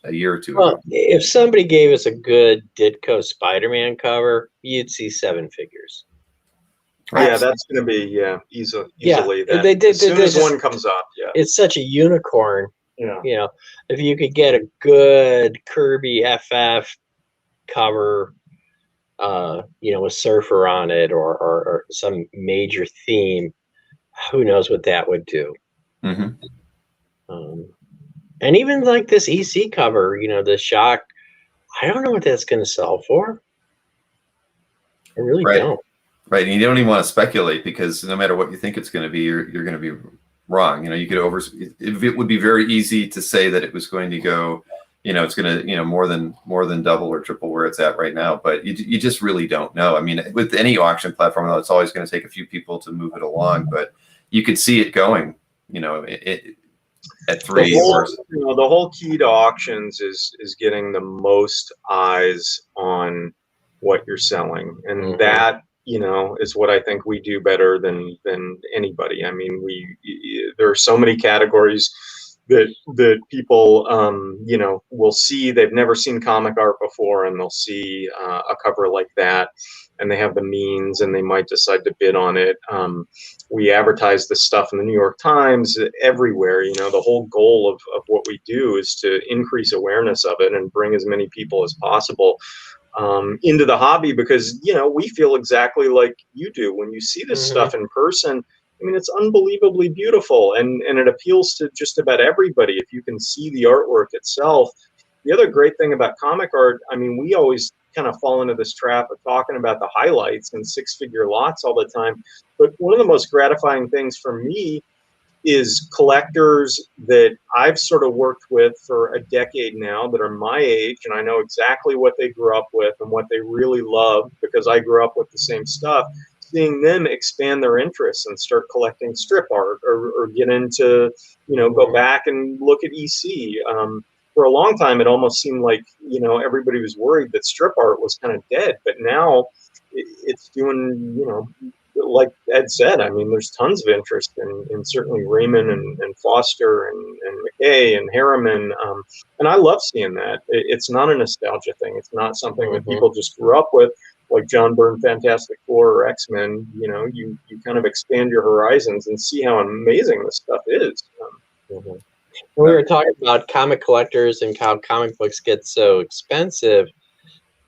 a year or two ago. If somebody gave us a good Ditko Spider-Man cover, you'd see 7 figures. Yeah, that's going to be easily. Yeah, as soon as one comes up, it's such a unicorn. Yeah, If you could get a good Kirby FF cover, with Surfer on it or some major theme, who knows what that would do. Mm-hmm. And even like this EC cover, the Shock, I don't know what that's going to sell for. I really don't. Right, and you don't even want to speculate, because no matter what you think it's going to be, you're going to be wrong. You could it would be very easy to say that it was going to go, it's going to, more than double or triple where it's at right now. But you just really don't know. I mean, with any auction platform, though, it's always going to take a few people to move it along. But you could see it going, at 3. The whole key to auctions is getting the most eyes on what you're selling, and that is what I think we do better than anybody. I mean, there are so many categories that people will see. They've never seen comic art before, and they'll see a cover like that, and they have the means, and they might decide to bid on it. We advertise this stuff in the New York Times, everywhere. The whole goal of what we do is to increase awareness of it and bring as many people as possible into the hobby, because we feel exactly like you do when you see this stuff in person. I mean, it's unbelievably beautiful, and it appeals to just about everybody if you can see the artwork itself. The other great thing about comic art, I mean, we always kind of fall into this trap of talking about the highlights and 6-figure lots all the time. But one of the most gratifying things for me is collectors that I've sort of worked with for a decade now that are my age, and I know exactly what they grew up with and what they really love because I grew up with the same stuff. Seeing them expand their interests and start collecting strip art or get into, go back and look at EC. For a long time, it almost seemed like, everybody was worried that strip art was kind of dead, but now it's doing, like Ed said, I mean, there's tons of interest in certainly Raymond and Foster and McKay and Harriman. And I love seeing that. It's not a nostalgia thing. It's not something that people just grew up with, like John Byrne, Fantastic Four or X-Men. You kind of expand your horizons and see how amazing this stuff is. We were talking about comic collectors and how comic books get so expensive.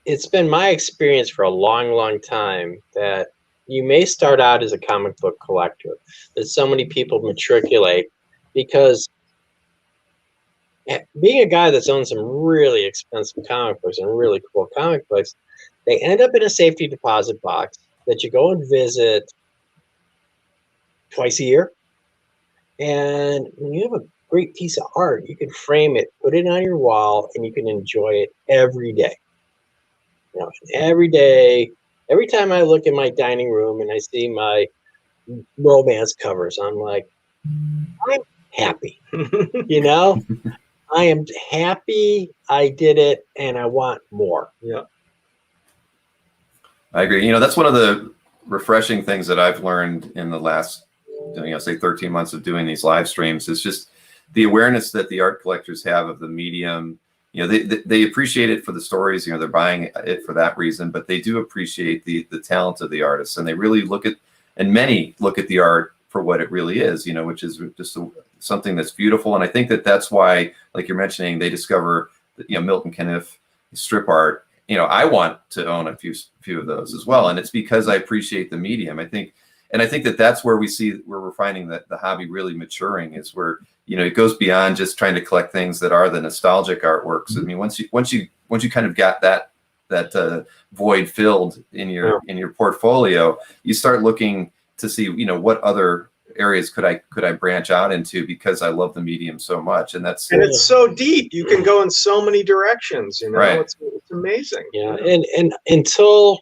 It's been my experience for a long, long time that you may start out as a comic book collector, that so many people matriculate, because being a guy that's owned some really expensive comic books and really cool comic books, they end up in a safety deposit box that you go and visit twice a year. And when you have a great piece of art, you can frame it, put it on your wall, and you can enjoy it every day. Every day, every time I look in my dining room and I see my romance covers, I'm like, I'm happy. I am happy I did it, and I want more. Yeah. I agree. That's one of the refreshing things that I've learned in the last, say 13 months of doing these live streams is just the awareness that the art collectors have of the medium. They appreciate it for the stories, they're buying it for that reason, but they do appreciate the talent of the artists, and they really many look at the art for what it really is, which is just something that's beautiful. And I think that's why, like you're mentioning, they discover Milton Caniff strip art. I want to own a few of those as well, and it's because I appreciate the medium. I think that's where we're finding that the hobby really maturing is where it goes beyond just trying to collect things that are the nostalgic artworks. I mean, once you kind of got that void filled in your portfolio, you start looking to see what other areas could I branch out into, because I love the medium so much. And it's so deep. You can go in so many directions, you know. Right. It's amazing. Yeah, and until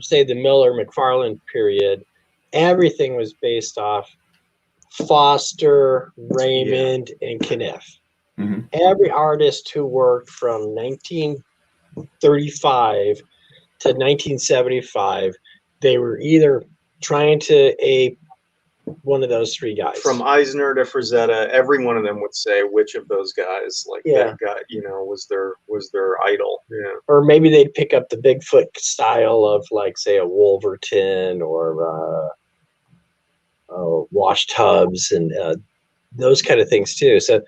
say the Miller McFarlane period, everything was based off Foster, Raymond, and Kniff. Mm-hmm. Every artist who worked from 1935 to 1975, they were either trying to ape one of those three guys. From Eisner to Frazetta, every one of them would say which of those guys, like that guy, you know, was their idol. Yeah. Or maybe they'd pick up the Bigfoot style of, like, say, a Wolverton or wash tubs and those kind of things too. So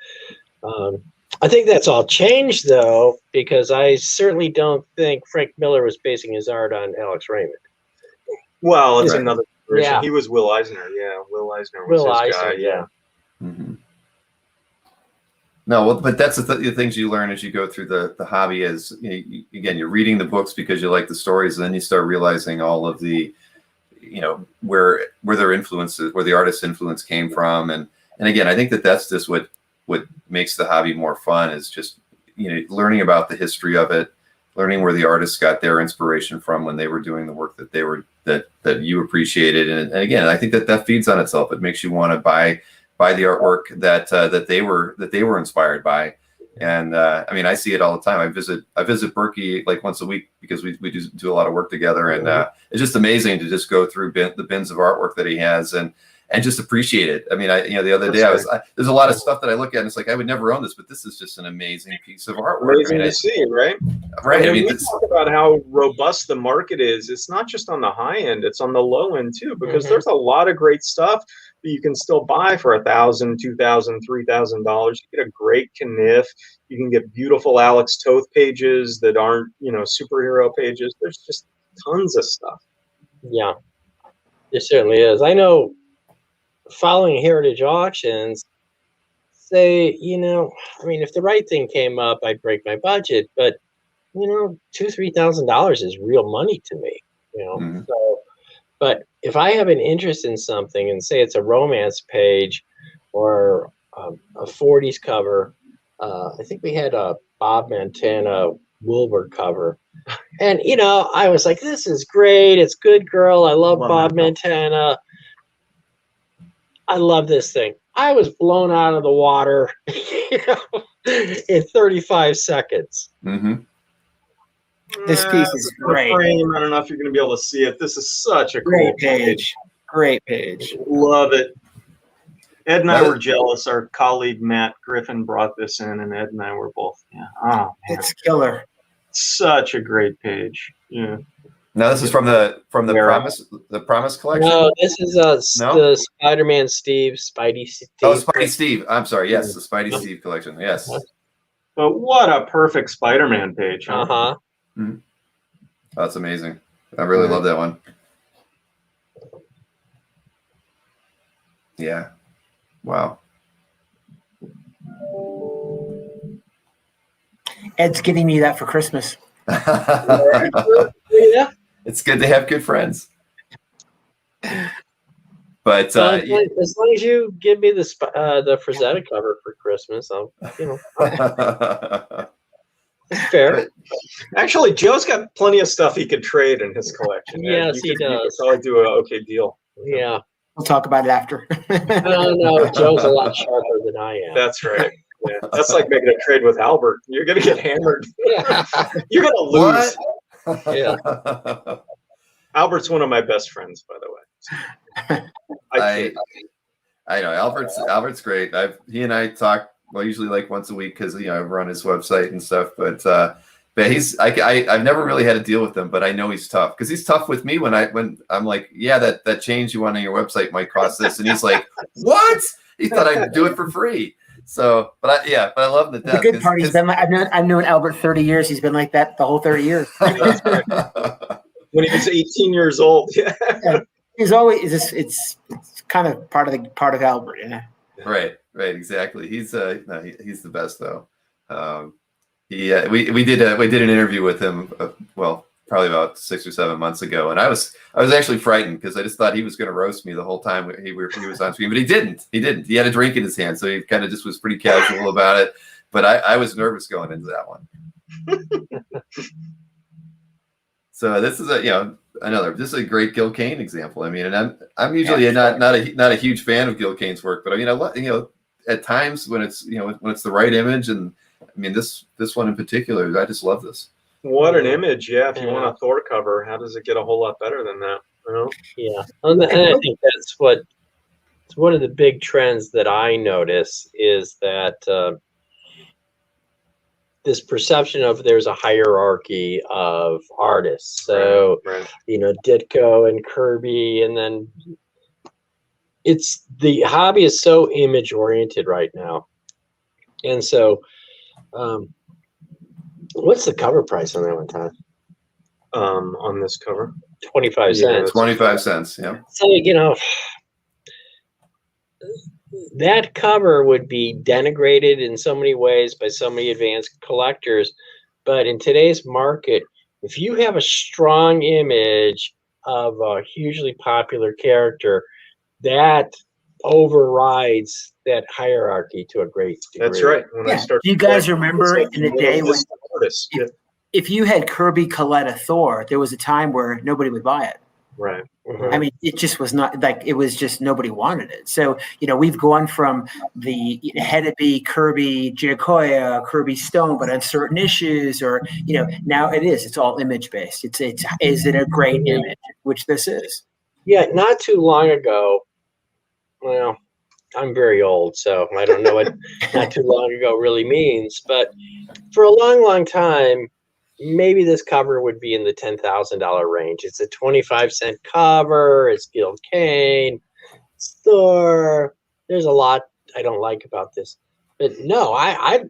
I think that's all changed, though, because I certainly don't think Frank Miller was basing his art on Alex Raymond. Well, it's another version. Yeah. He was Will Eisner. Yeah, Will Eisner was his guy. Yeah. Mm-hmm. No, well, but that's the things you learn as you go through the hobby. Is, again, you're reading the books because you like the stories, and then you start realizing all of the, where their influences, where the artist's influence came from, and again, I think that's just what makes the hobby more fun, is just learning about the history of it, learning where the artists got their inspiration from when they were doing the work that that you appreciated, and again, I think that feeds on itself. It makes you want to buy the artwork that they were inspired by. And I mean, I see it all the time. I visit Berkey like once a week because we do a lot of work together, and it's just amazing to just go through the bins of artwork that he has and just appreciate it. I mean, the other day there's a lot of stuff that I look at and it's like, I would never own this, but this is just an amazing piece of artwork. Amazing to see, right? Right. We talk about how robust the market is. It's not just on the high end; it's on the low end too, because there's a lot of great stuff that you can still buy for $1,000, $2,000, $3,000. You get a great Kniff. You can get beautiful Alex Toth pages that aren't, superhero pages. There's just tons of stuff. Yeah, there certainly is. I know, following heritage auctions, say, if the right thing came up, I'd break my budget, but $2,000-$3,000 is real money to me, So, but if I have an interest in something, and say it's a romance page or a 40s cover, I think we had a Bob Montana Wilbur cover, and I was like, this is great, it's Good Girl, I love Bob Montana, I love this thing. I was blown out of the water in 35 seconds. Mm-hmm. This piece is great. Frame. I don't know if you're going to be able to see it. This is such a Great cool page. Great page. Love it. Ed and I were jealous. Our colleague Matt Griffin brought this in, and Ed and I were both. Yeah. Oh, man. It's killer. Such a great page. Yeah. Now this is from the Promise collection. No, this is the Spider-Man Spidey Steve. Oh, Spidey Steve. I'm sorry. Yes, the Spidey Steve collection. Yes. But what a perfect Spider-Man page, huh? Uh-huh. Mm-hmm. That's amazing. I really love that one. Yeah. Wow. Ed's getting me that for Christmas. Yeah. It's good to have good friends. But as long as you give me the Frazetta cover for Christmas, I'll, it's fair. Actually, Joe's got plenty of stuff he could trade in his collection. Yes, he does. You could probably do an okay deal. Yeah. We'll talk about it after. No, Joe's a lot sharper than I am. That's right. Yeah. That's like making a trade with Albert. You're going to get hammered. Yeah. You're going to lose. What? Yeah. Albert's one of my best friends, by the way. I know Albert's great. He and I talk usually like once a week because I run his website and stuff. But I've never really had to deal with him, but I know he's tough because he's tough with me when I'm like, yeah, that change you want on your website might cost this, and he's like, what? He thought I'd do it for free. So, but I love him to death. The good part, I've known Albert 30 years. He's been like that the whole 30 years. That's right. When he was 18 years old. Yeah. He's always it's kind of part of Albert, Right, exactly. He's he's the best though. We did an interview with him probably about 6 or 7 months ago, and I was actually frightened because I just thought he was going to roast me the whole time he was on screen, but he didn't. He had a drink in his hand, so he kind of just was pretty casual about it. But I was nervous going into that one. So this is this is a great Gil Kane example. I mean, and I'm usually not a huge fan of Gil Kane's work, but I mean, at times when it's when it's the right image, and I mean this one in particular, I just love this. What an image! Yeah, if you want a Thor cover, how does it get a whole lot better than that? Yeah, and I think it's one of the big trends that I notice is that this perception of there's a hierarchy of artists. So right. Ditko and Kirby, and then the hobby is so image oriented right now, and so. What's the cover price on that one, Todd? On this cover, 25 cents. 25 cents. Yeah. So that cover would be denigrated in so many ways by so many advanced collectors, but in today's market, if you have a strong image of a hugely popular character, that overrides that hierarchy to a great degree. That's right. Do you guys remember in the day when if you had Kirby Coletta Thor, there was a time where nobody would buy it. Right. Mm-hmm. I mean, it just was not it was just nobody wanted it. So, we've gone from it had to be Kirby Giacoya, Kirby Stone, but on certain issues, or, now it's all image based. Is it a great image, which this is? Yeah. Not too long ago. Well, I'm very old, so I don't know what not too long ago really means. But for a long, long time, maybe this cover would be in the $10,000 range. It's a 25-cent cover. It's Gil Kane. It's Thor. There's a lot I don't like about this. But no, I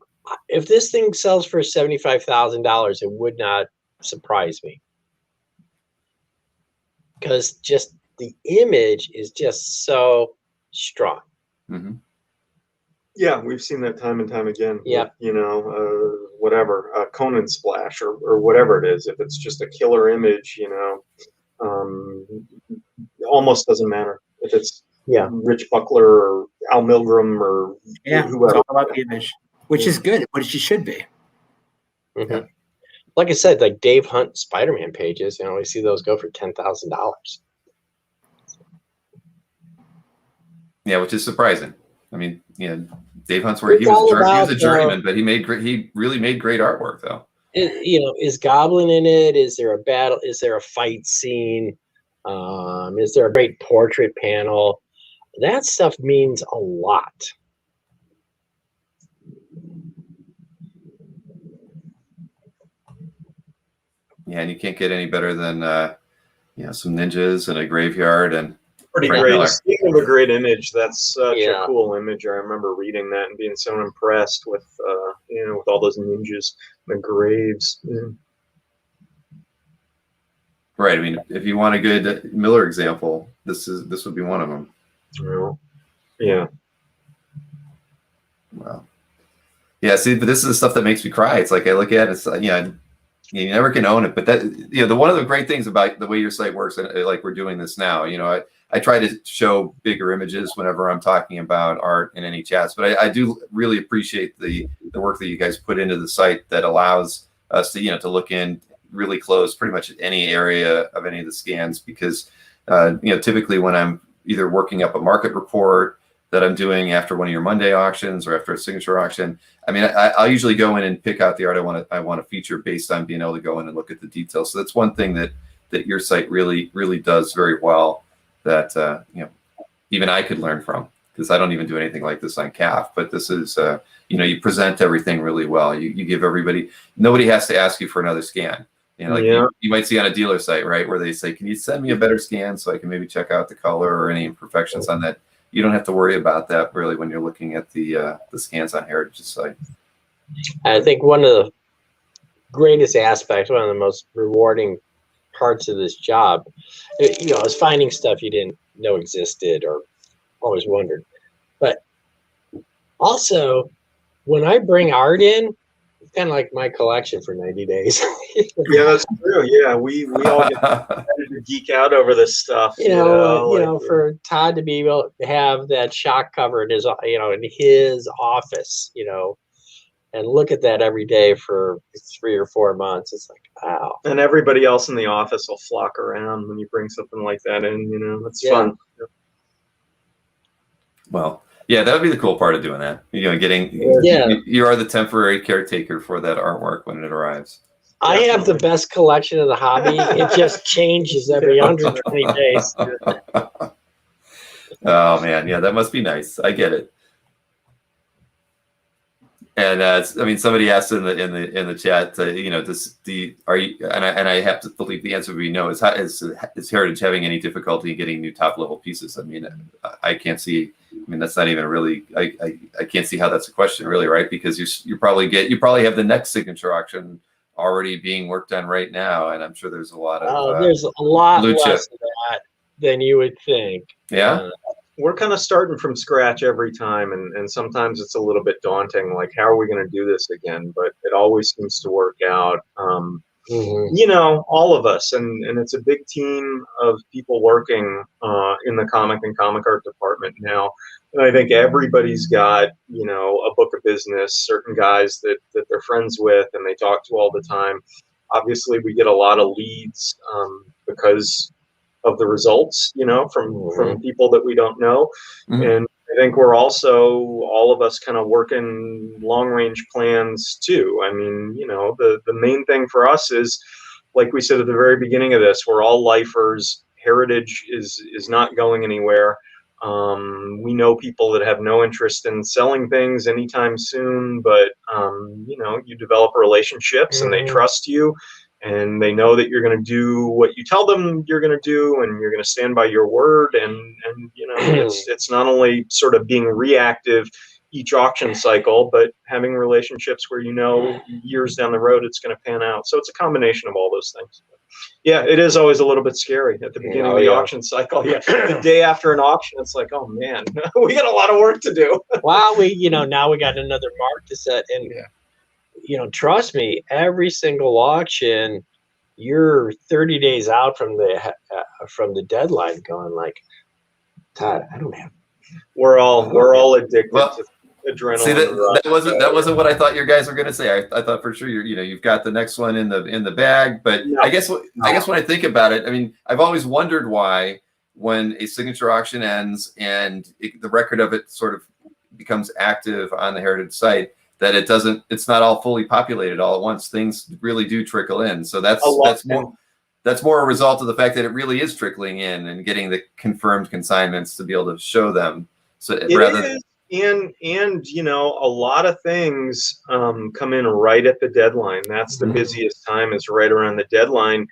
if this thing sells for $75,000, it would not surprise me. Because just the image is just so strong. Mm-hmm. Yeah, we've seen that time and time again. Yeah. Whatever, Conan splash or whatever it is. If it's just a killer image, almost doesn't matter. If it's Rich Buckler or Al Milgrom or whoever. It's all about the image, which is good, which it should be. Mm-hmm. Like I said, like Dave Hunt Spider-Man pages, we see those go for $10,000. Yeah, which is surprising. I mean, Dave Hunt's where he was a journeyman, but he really made great artwork, though. Is Goblin in it? Is there a battle? Is there a fight scene? Is there a great portrait panel? That stuff means a lot. Yeah, and you can't get any better than some ninjas and a graveyard and. Pretty great. Speaking of a great image, that's such a cool image. I remember reading that and being so impressed with, with all those ninjas, the graves. Yeah. Right. I mean, if you want a good Miller example, this would be one of them. Well, yeah. Well, yeah. See, but this is the stuff that makes me cry. It's like I look at it. It's you never can own it, but that one of the great things about the way your site works, and like we're doing this now, I try to show bigger images whenever I'm talking about art in any chats, but I do really appreciate the work that you guys put into the site that allows us to to look in really close, pretty much any area of any of the scans, because typically when I'm either working up a market report that I'm doing after one of your Monday auctions or after a signature auction, I mean, I'll usually go in and pick out the art I want to feature based on being able to go in and look at the details. So that's one thing that your site really does very well. That even I could learn from, because I don't even do anything like this on CAF. But this is you present everything really well. You give everybody, nobody has to ask you for another scan. You might see on a dealer site, right, where they say, "Can you send me a better scan so I can maybe check out the color or any imperfections on that?" You don't have to worry about that really when you're looking at the scans on Heritage's site. I think one of the greatest aspects, one of the most rewarding parts of this job, is finding stuff you didn't know existed or always wondered. But also, when I bring art in, kind of like my collection for 90 days. Yeah, that's true. Yeah, we all get to geek out over this stuff. For Todd to be able to have that shock cover in his, in his office, and look at that every day for 3 or 4 months. It's like, wow. And everybody else in the office will flock around when you bring something like that in. It's fun. Well, yeah, that would be the cool part of doing that. You are the temporary caretaker for that artwork when it arrives. I have the best collection of the hobby. It just changes every 120 days. Oh man, yeah, that must be nice. I get it. And somebody asked in the chat, are you? And I have to believe the answer would be no. Is Heritage having any difficulty getting new top level pieces? I mean, I can't see. I mean, that's not even really. I can't see how that's a question, really, right? Because you probably have the next signature auction already being worked on right now, and I'm sure there's a lot of. There's a lot less of that than you would think. Yeah. We're kind of starting from scratch every time, and sometimes it's a little bit daunting, like, how are we going to do this again? But it always seems to work out. All of us, and it's a big team of people working in the comic and comic art department now. And I think everybody's got, a book of business, certain guys that they're friends with and they talk to all the time. Obviously, we get a lot of leads because of the results, from people that we don't know. And I think we're also, all of us, kind of working long range plans too. I mean, the main thing for us is, like we said at the very beginning of this, we're all lifers. Heritage is not going anywhere. We know people that have no interest in selling things anytime soon, but you develop relationships and they trust you. And they know that you're going to do what you tell them you're going to do, and you're going to stand by your word. And it's not only sort of being reactive each auction cycle, but having relationships where years down the road it's going to pan out. So it's a combination of all those things. Yeah, it is always a little bit scary at the beginning of the auction cycle. Yeah, the day after an auction, it's like, oh man, we got a lot of work to do. Well, now we got another mark to set, and trust me, every single auction, you're 30 days out from the deadline, going like, Todd, I don't have. We're all addicted to adrenaline. See, that wasn't what I thought your guys were going to say. I thought for sure you've got the next one in the bag. But no. I guess when I think about it, I mean, I've always wondered why, when a signature auction ends and the record of it sort of becomes active on the Heritage site, that it's not all fully populated all at once. Things really do trickle in. So that's more a result of the fact that it really is trickling in and getting the confirmed consignments to be able to show them. So a lot of things come in right at the deadline. That's the busiest time, is right around the deadline.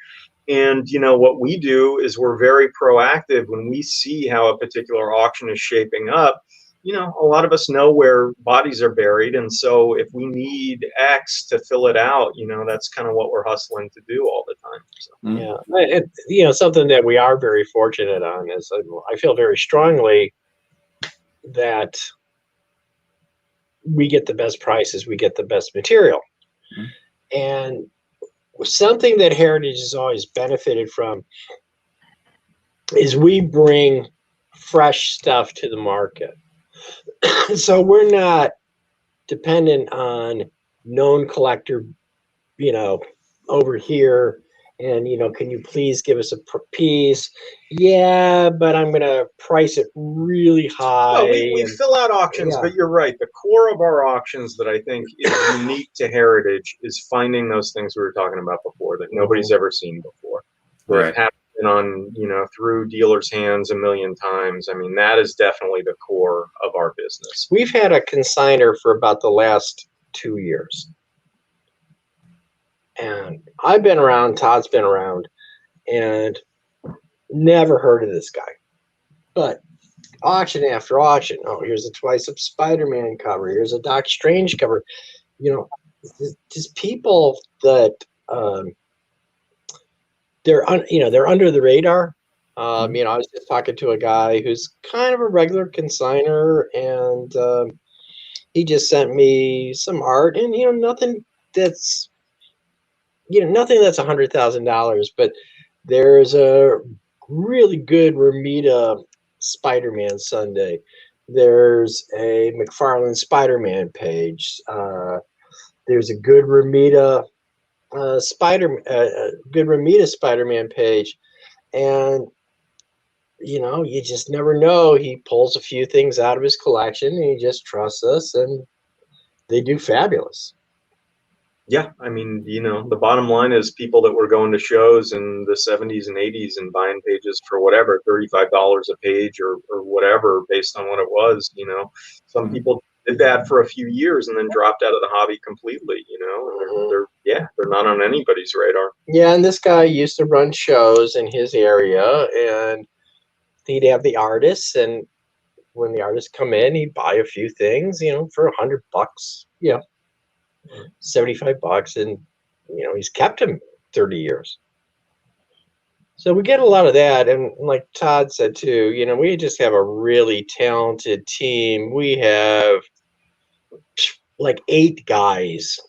And what we do is we're very proactive when we see how a particular auction is shaping up. A lot of us know where bodies are buried. And so if we need X to fill it out, that's kind of what we're hustling to do all the time. So. Yeah. Something that we are very fortunate on is, I feel very strongly that we get the best prices, we get the best material. And something that Heritage has always benefited from is we bring fresh stuff to the market. So we're not dependent on known collector, over here, and can you please give us a piece? Yeah, but I'm going to price it really high. We fill out auctions, but you're right. The core of our auctions that I think is unique to Heritage is finding those things we were talking about before that nobody's ever seen before. Right. On through dealers' hands a million times. I mean, that is definitely the core of our business. We've had a consignor for about the last 2 years, and I've been around, Todd's been around, and never heard of this guy. But auction after auction, here's a Twice Up Spider-Man cover, here's a Doc Strange cover. Just people that they're under the radar. I was just talking to a guy who's kind of a regular consignor, and he just sent me some art, and nothing that's, nothing that's $100,000, but there's a really good Romita Spider-Man Sunday. There's a McFarlane Spider-Man page. There's a good Romita Spider-Man page, and you just never know. He pulls a few things out of his collection, and he just trusts us, and they do fabulous. Yeah, I mean, the bottom line is people that were going to shows in the 70s and 80s and buying pages for whatever, $35 a page or whatever, based on what it was. Some people did that for a few years and then dropped out of the hobby completely. And they're not on anybody's radar. Yeah, and this guy used to run shows in his area, and he'd have the artists, and when the artists come in, he'd buy a few things, for $100. Yeah. $75, and he's kept him 30 years. So we get a lot of that, and like Todd said too, we just have a really talented team. We have like 8 guys,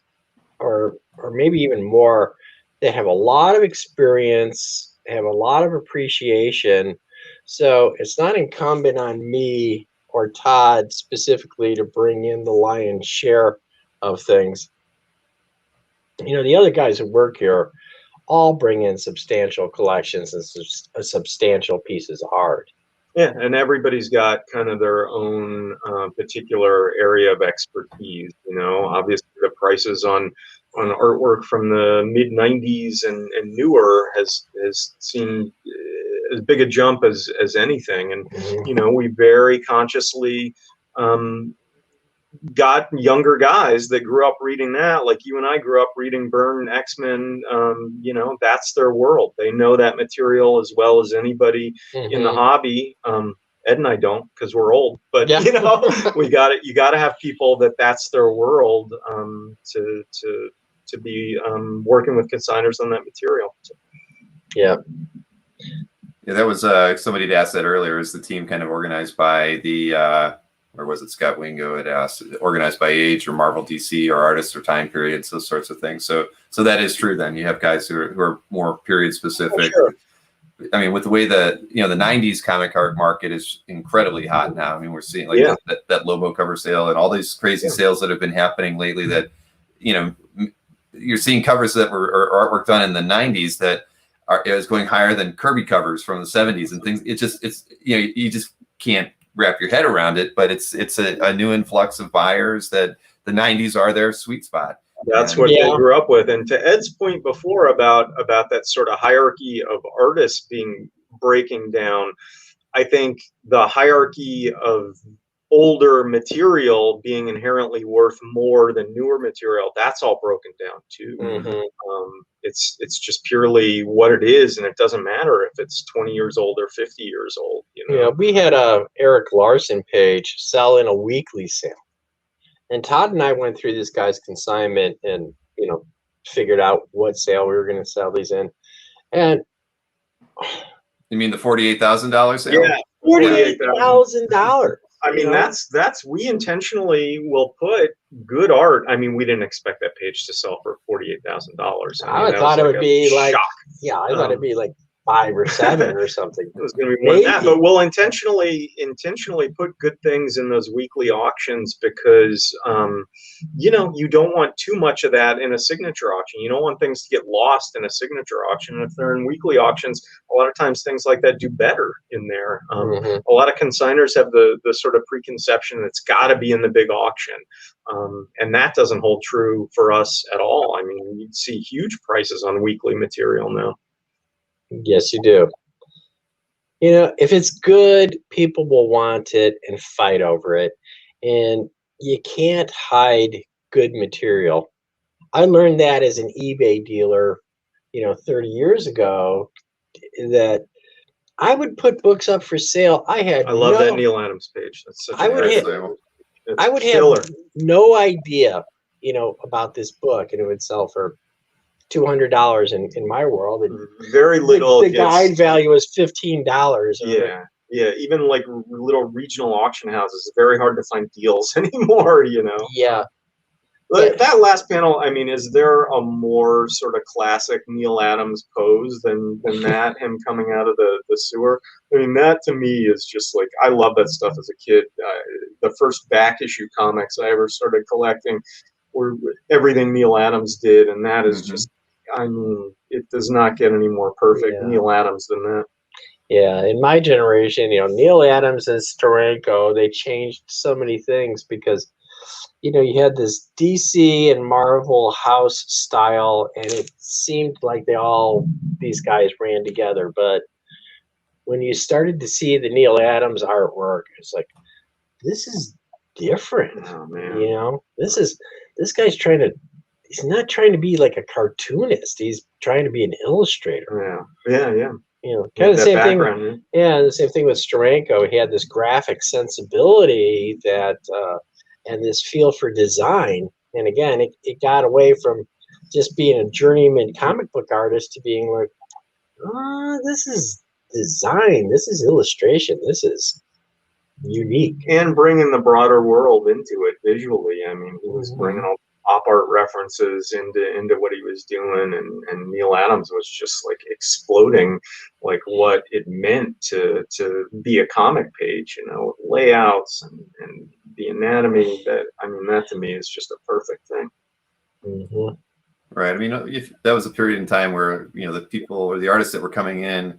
or maybe even more, that have a lot of experience, have a lot of appreciation. So it's not incumbent on me or Todd specifically to bring in the lion's share of things. The other guys who work here all bring in substantial collections and substantial pieces of art. Yeah, and everybody's got kind of their own particular area of expertise. Obviously the prices on artwork from the mid 90s and newer has seen as big a jump as anything. And we very consciously got younger guys that grew up reading that, like you and I grew up reading Byrne, X-Men. That's their world. They know that material as well as anybody in the hobby. Ed and I don't, because we're old, but yeah. we got it. You got to have people that's their world to be working with consigners on that material. Yeah. Yeah, that was somebody had asked that earlier. Is the team kind of organized by the or was it Scott Wingo had asked, organized by age or Marvel, DC, or artists or time periods, those sorts of things. So that is true. Then you have guys who are more period specific. Oh, sure. I mean, with the way that the '90s comic art market is incredibly hot now. I mean, we're seeing that Lobo cover sale and all these crazy sales that have been happening lately. That you're seeing covers that were or artwork done in the '90s that is going higher than Kirby covers from the '70s and things. You just can't wrap your head around it, but it's a new influx of buyers that the '90s are their sweet spot. That's what they grew up with. And to Ed's point before about that sort of hierarchy of artists breaking down, I think the hierarchy of older material being inherently worth more than newer material, that's all broken down too. It's just purely what it is, and it doesn't matter if it's 20 years old or 50 years old. Yeah, we had a Eric Larson page sell in a weekly sale, and Todd and I went through this guy's consignment and figured out what sale we were going to sell these in. And you mean the $48,000 sale? Yeah, $48,000. I mean, that's we intentionally will put good art. I mean, we didn't expect that page to sell for $48,000. I thought it would be like, I thought it'd be like 5 or 7 or something. It was going to be more than that, but we'll intentionally put good things in those weekly auctions because, you don't want too much of that in a signature auction. You don't want things to get lost in a signature auction. And if they're in weekly auctions, a lot of times things like that do better in there. A lot of consigners have the sort of preconception that it's got to be in the big auction. And that doesn't hold true for us at all. I mean, you'd see huge prices on weekly material now. Yes, you do. If it's good, people will want it and fight over it. And you can't hide good material. I learned that as an eBay dealer, 30 years ago, that I would put books up for sale. I love that Neil Adams page. That's such I would have no idea, about this book, and it would sell for $200 in my world, and very little. The guide value is $15. Yeah, even like little regional auction houses, it's very hard to find deals anymore. Yeah, That last panel, I mean, is there a more sort of classic Neil Adams pose than that, him coming out of the sewer? I mean, that to me is just like, I love that stuff as a kid. The first back issue comics I ever started collecting were everything Neil Adams did, and that is just, I mean, it does not get any more perfect Neil Adams than that. Yeah, in my generation, you know, Neil Adams and Steranko, they changed so many things because, you know, you had this DC and Marvel house style, and it seemed like these guys ran together. But when you started to see the Neil Adams artwork, it's like, this is different. Oh, man. You know, this guy's he's not trying to be like a cartoonist. He's trying to be an illustrator. Yeah. You know, kind of the same thing. The same thing with Steranko. He had this graphic sensibility that, and this feel for design. And again, it got away from just being a journeyman comic book artist to being like, this is design. This is illustration. This is unique. And bringing the broader world into it visually. I mean, he was bringing all pop art references into what he was doing, and Neil Adams was just like exploding like what it meant to be a comic page, you know, layouts and the anatomy. That, I mean, that to me is just a perfect thing. Right. I mean, that was a period in time where, you know, the people or the artists that were coming in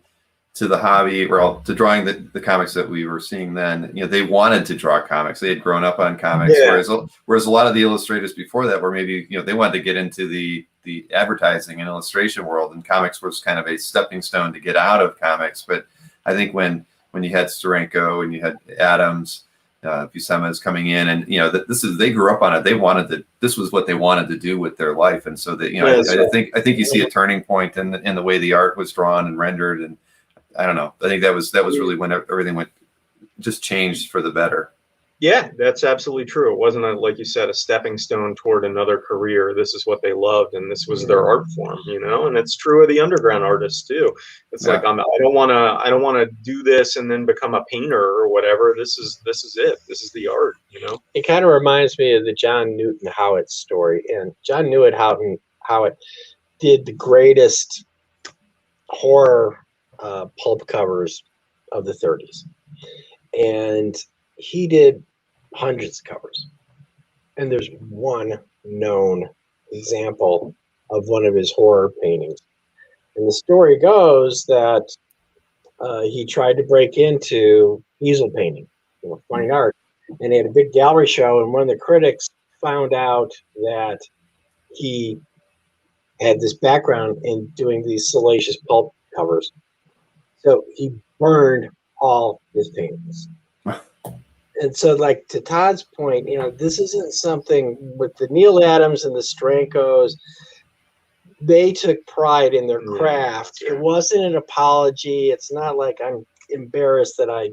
to the hobby, or to drawing the comics that we were seeing then, you know, they wanted to draw comics. They had grown up on comics, whereas a lot of the illustrators before that were maybe, you know, they wanted to get into the advertising and illustration world, and comics was kind of a stepping stone to get out of comics. But I think when you had Steranko and you had Adams, Buscema is coming in, and you know they grew up on it. This was what they wanted to do with their life, and so that, you know, I think you see a turning point in the way the art was drawn and rendered, and I don't know. I think that was really when everything just changed for the better. Yeah, that's absolutely true. It wasn't like you said, a stepping stone toward another career. This is what they loved, and this was their art form, you know. And it's true of the underground artists too. It's like, I don't want to do this and then become a painter or whatever. This is it. This is the art, you know. It kind of reminds me of the John Newton Howitt story, and John Newton Howitt did the greatest horror pulp covers of the 30s, and he did hundreds of covers, and there's one known example of one of his horror paintings, and the story goes that he tried to break into easel painting, you know, fine art, and he had a big gallery show, and one of the critics found out that he had this background in doing these salacious pulp covers. So he burned all his paintings. And so, like, to Todd's point, you know, this isn't something with the Neil Adams and the Sterankos. They took pride in their craft. It wasn't an apology. It's not like I'm embarrassed that I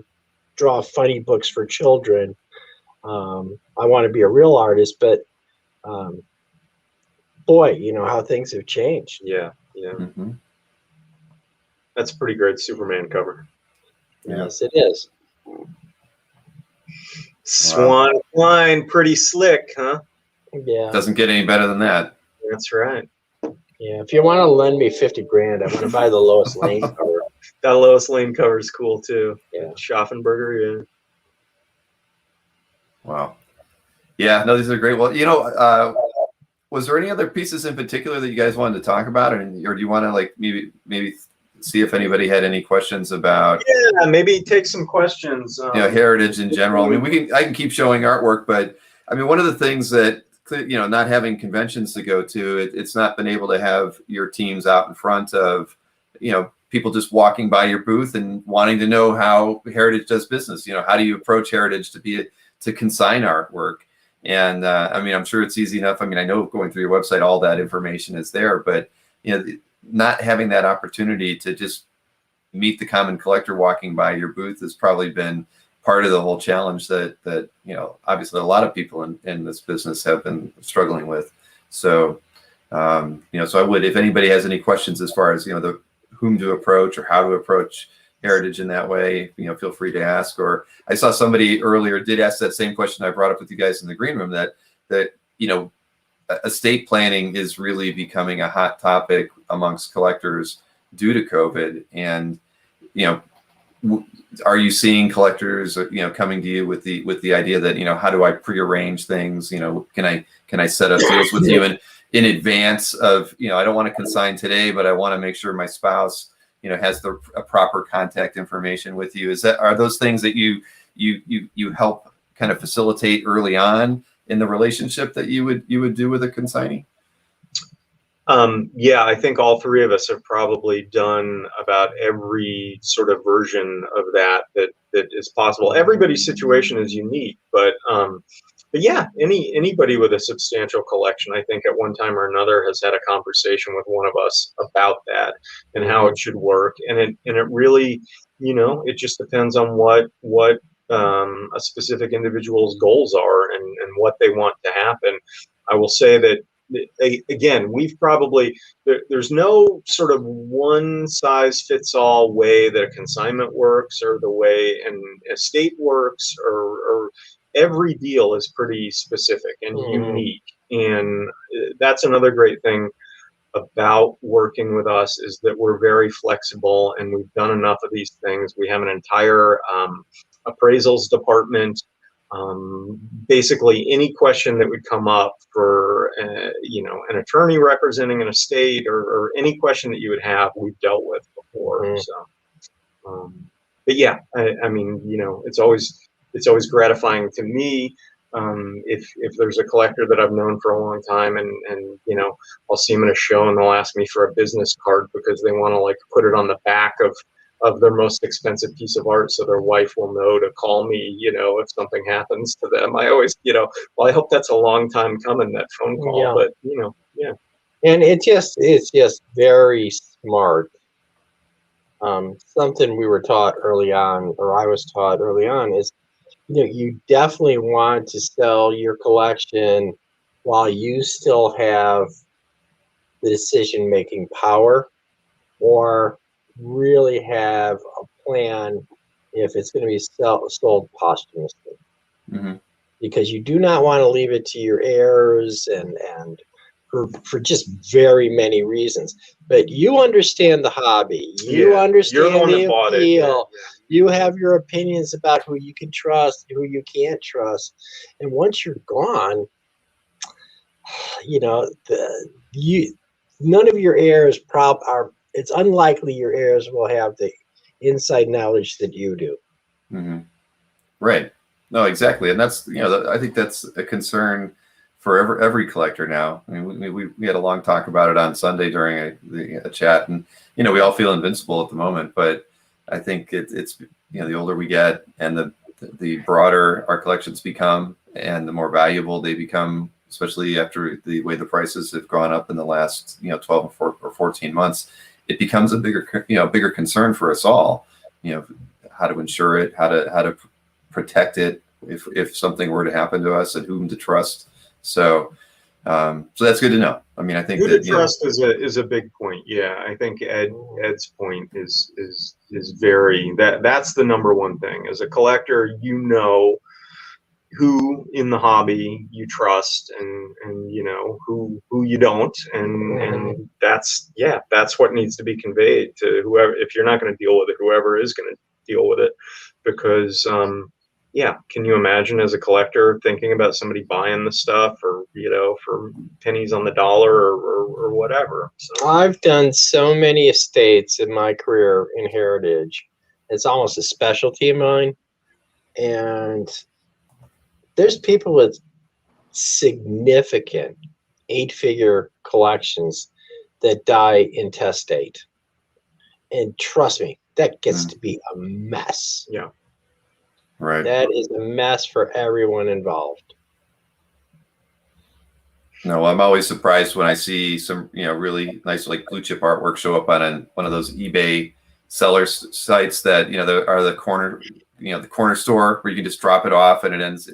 draw funny books for children. I want to be a real artist, but boy, you know how things have changed. Yeah. That's a pretty great Superman cover. Yes, it is. Swan line, pretty slick, huh? Yeah. Doesn't get any better than that. That's right. Yeah, if you want to lend me $50,000, I want to buy the Lois Lane cover. That Lois Lane cover is cool too. Yeah. Schaffenberger, yeah. Wow. Yeah, no, these are great. Well, you know, was there any other pieces in particular that you guys wanted to talk about, or do you want to like maybe see if anybody had any questions about? Yeah, maybe take some questions. You know, heritage in general. I mean, I can keep showing artwork, but I mean, one of the things that, you know, not having conventions to go to, it's not been able to have your teams out in front of, you know, people just walking by your booth and wanting to know how Heritage does business. You know, how do you approach Heritage to consign artwork? And I mean, I'm sure it's easy enough. I mean, I know going through your website, all that information is there, but you know, not having that opportunity to just meet the common collector walking by your booth has probably been part of the whole challenge that you know, obviously a lot of people in this business have been struggling with. So you know, so I would, if anybody has any questions as far as, you know, whom to approach or how to approach Heritage in that way, you know, feel free to ask. Or I saw somebody earlier did ask that same question I brought up with you guys in the green room, that you know, estate planning is really becoming a hot topic amongst collectors due to COVID. And, are you seeing collectors, coming to you with the idea that, how do I prearrange things? Can I set up deals with you in advance of, I don't want to consign today, but I want to make sure my spouse, has a proper contact information with you. Are those things that you help kind of facilitate early on in the relationship that you would do with a consignee? Yeah, I think all three of us have probably done about every sort of version of that is possible. Everybody's situation is unique, but yeah, anybody with a substantial collection, I think at one time or another has had a conversation with one of us about that and how it should work. And it really, it just depends on what a specific individual's goals are and what they want to happen. I will say that, again, there's no sort of one size fits all way that a consignment works or the way an estate works, or every deal is pretty specific and unique. And that's another great thing about working with us, is that we're very flexible and we've done enough of these things. We have an entire appraisals department. Basically any question that would come up for an attorney representing an estate, or any question that you would have, we've dealt with before. So but yeah, I mean, it's always gratifying to me if there's a collector that I've known for a long time, and I'll see them at a show and they'll ask me for a business card because they want to like put it on the back of their most expensive piece of art, so their wife will know to call me, if something happens to them. I always, well, I hope that's a long time coming, that phone call, but yeah. And it's just very smart. Something we were taught early on, or I was taught early on, is, you definitely want to sell your collection while you still have the decision-making power, or really have a plan if it's going to be sold posthumously. Mm-hmm. Because you do not want to leave it to your heirs, and for just very many reasons. But you understand the hobby. You understand the appeal. You have your opinions about who you can trust, who you can't trust. And once you're gone, none of your heirs it's unlikely your heirs will have the inside knowledge that you do. Mm-hmm. Right. No, exactly. And that's, I think that's a concern for every collector now. I mean, we had a long talk about it on Sunday during a chat, and, we all feel invincible at the moment, but I think it's the older we get and the broader our collections become and the more valuable they become, especially after the way the prices have gone up in the last, 12 or 14 months, it becomes a bigger concern for us all, how to insure it, how to protect it if something were to happen to us, and whom to trust. So that's good to know. I mean, I think who that to trust is a big point. Yeah, I think Ed's point is very, that's the number one thing. As a collector, who in the hobby you trust, and who you don't, and that's what needs to be conveyed to whoever. If you're not going to deal with it, whoever is going to deal with it, because can you imagine as a collector thinking about somebody buying the stuff, or for pennies on the dollar, or whatever? So I've done so many estates in my career in heritage. It's almost a specialty of mine, and there's people with significant 8-figure collections that die intestate. And trust me, that gets to be a mess. Yeah. right. That is a mess for everyone involved. No, I'm always surprised when I see some, really nice, like, blue chip artwork show up on one of those eBay seller sites that, are the corner, the corner store where you can just drop it off and it ends,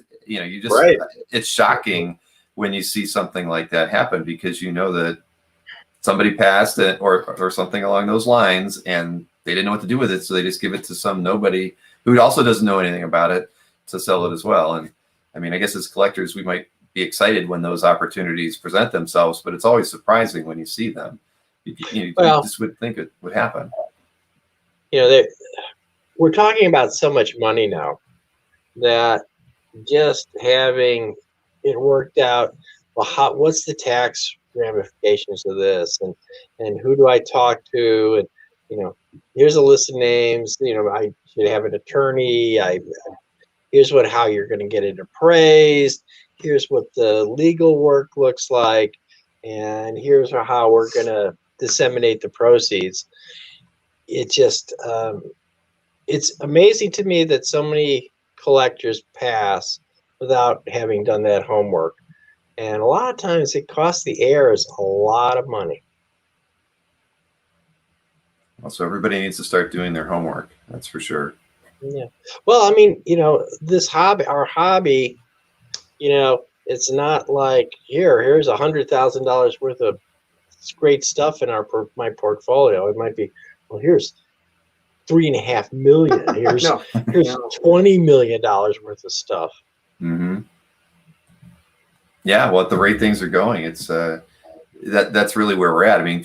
Right. It's shocking when you see something like that happen, because that somebody passed it or something along those lines, and they didn't know what to do with it. So they just give it to some nobody who also doesn't know anything about it to sell it as well. And I mean, I guess as collectors, we might be excited when those opportunities present themselves, but it's always surprising when you see them. You just would think it would happen. We're talking about so much money now that just having it worked out, well, what's the tax ramifications of this, and who do I talk to, and here's a list of names. I should have an attorney. Here's how you're going to get it appraised. Here's what the legal work looks like, and here's how we're going to disseminate the proceeds. It just it's amazing to me that so many collectors pass without having done that homework, and a lot of times it costs the heirs a lot of money. Well, so everybody needs to start doing their homework. That's for sure. Yeah. Well, I mean, this our hobby, it's not like here's $100,000 worth of great stuff in my portfolio. It might be, well, here's $3.5 million. Here's $20 million worth of stuff. Mm-hmm. Yeah, well, at the rate things are going, it's that's really where we're at. I mean,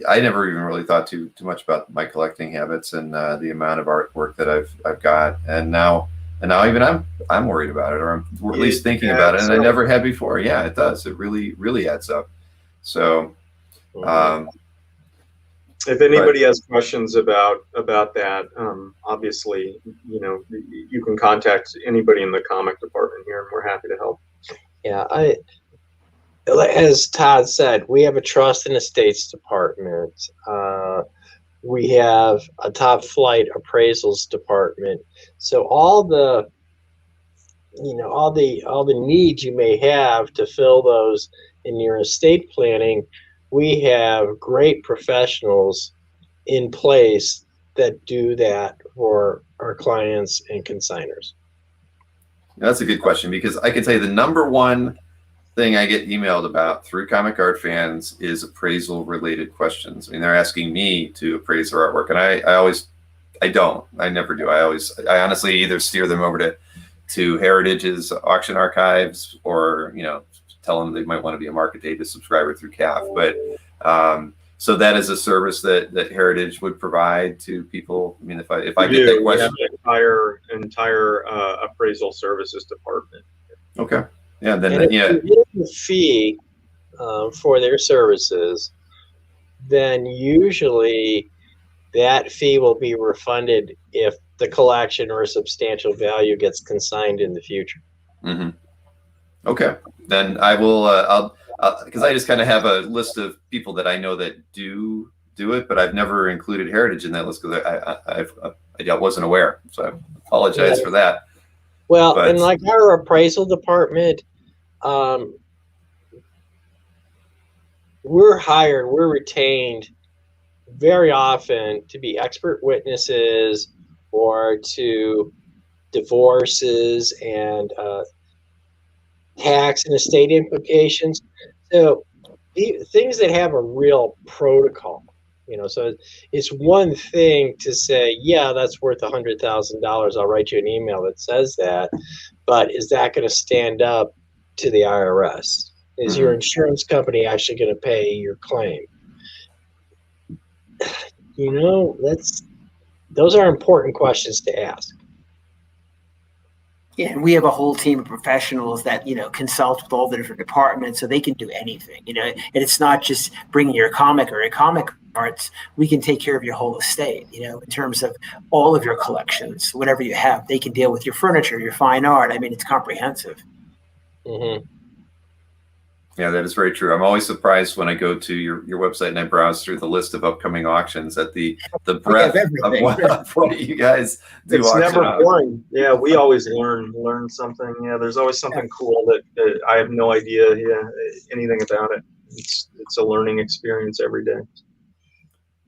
I never even really thought too much about my collecting habits and the amount of artwork that I've got, and now even I'm worried about it, or I'm at least thinking about it, and I never had before. Yeah, it does. It really adds up. So, if anybody has questions about that, obviously, you can contact anybody in the comic department here, and we're happy to help. Yeah, as Todd said, we have a trust and estates department. We have a top flight appraisals department. So all the needs you may have to fill those in your estate planning, we have great professionals in place that do that for our clients and consigners. That's a good question, because I can tell you the number one thing I get emailed about through comic art fans is appraisal related questions. I mean, they're asking me to appraise their artwork, and I never do. I honestly either steer them over to Heritage's auction archives, or tell them they might want to be a market data subscriber through CAF. But so that is a service that Heritage would provide to people. I mean, if I get that question, entire appraisal services department. Okay. Yeah. Then if you give a fee for their services, then usually that fee will be refunded if the collection or a substantial value gets consigned in the future. Mm-hmm. Okay. Then I will. Because I just kind of have a list of people that I know that do it, but I've never included Heritage in that list because I wasn't aware. So I apologize for that. Well, and like our appraisal department, we're retained very often to be expert witnesses or to divorces and tax and estate implications. So things that have a real protocol, so it's one thing to say, yeah, that's worth $100,000. I'll write you an email that says that, but is that going to stand up to the IRS? Is your insurance company actually going to pay your claim? Those are important questions to ask. Yeah, and we have a whole team of professionals that, consult with all the different departments, so they can do anything, and it's not just bringing your comic or a comic arts. We can take care of your whole estate, in terms of all of your collections, whatever you have. They can deal with your furniture, your fine art. I mean, it's comprehensive. Mm-hmm. Yeah, that is very true. I'm always surprised when I go to your website and I browse through the list of upcoming auctions at the breadth of what you guys do. It's never boring. Yeah, we always learn something. Yeah, there's always something cool that I have no idea anything about it. It's a learning experience every day.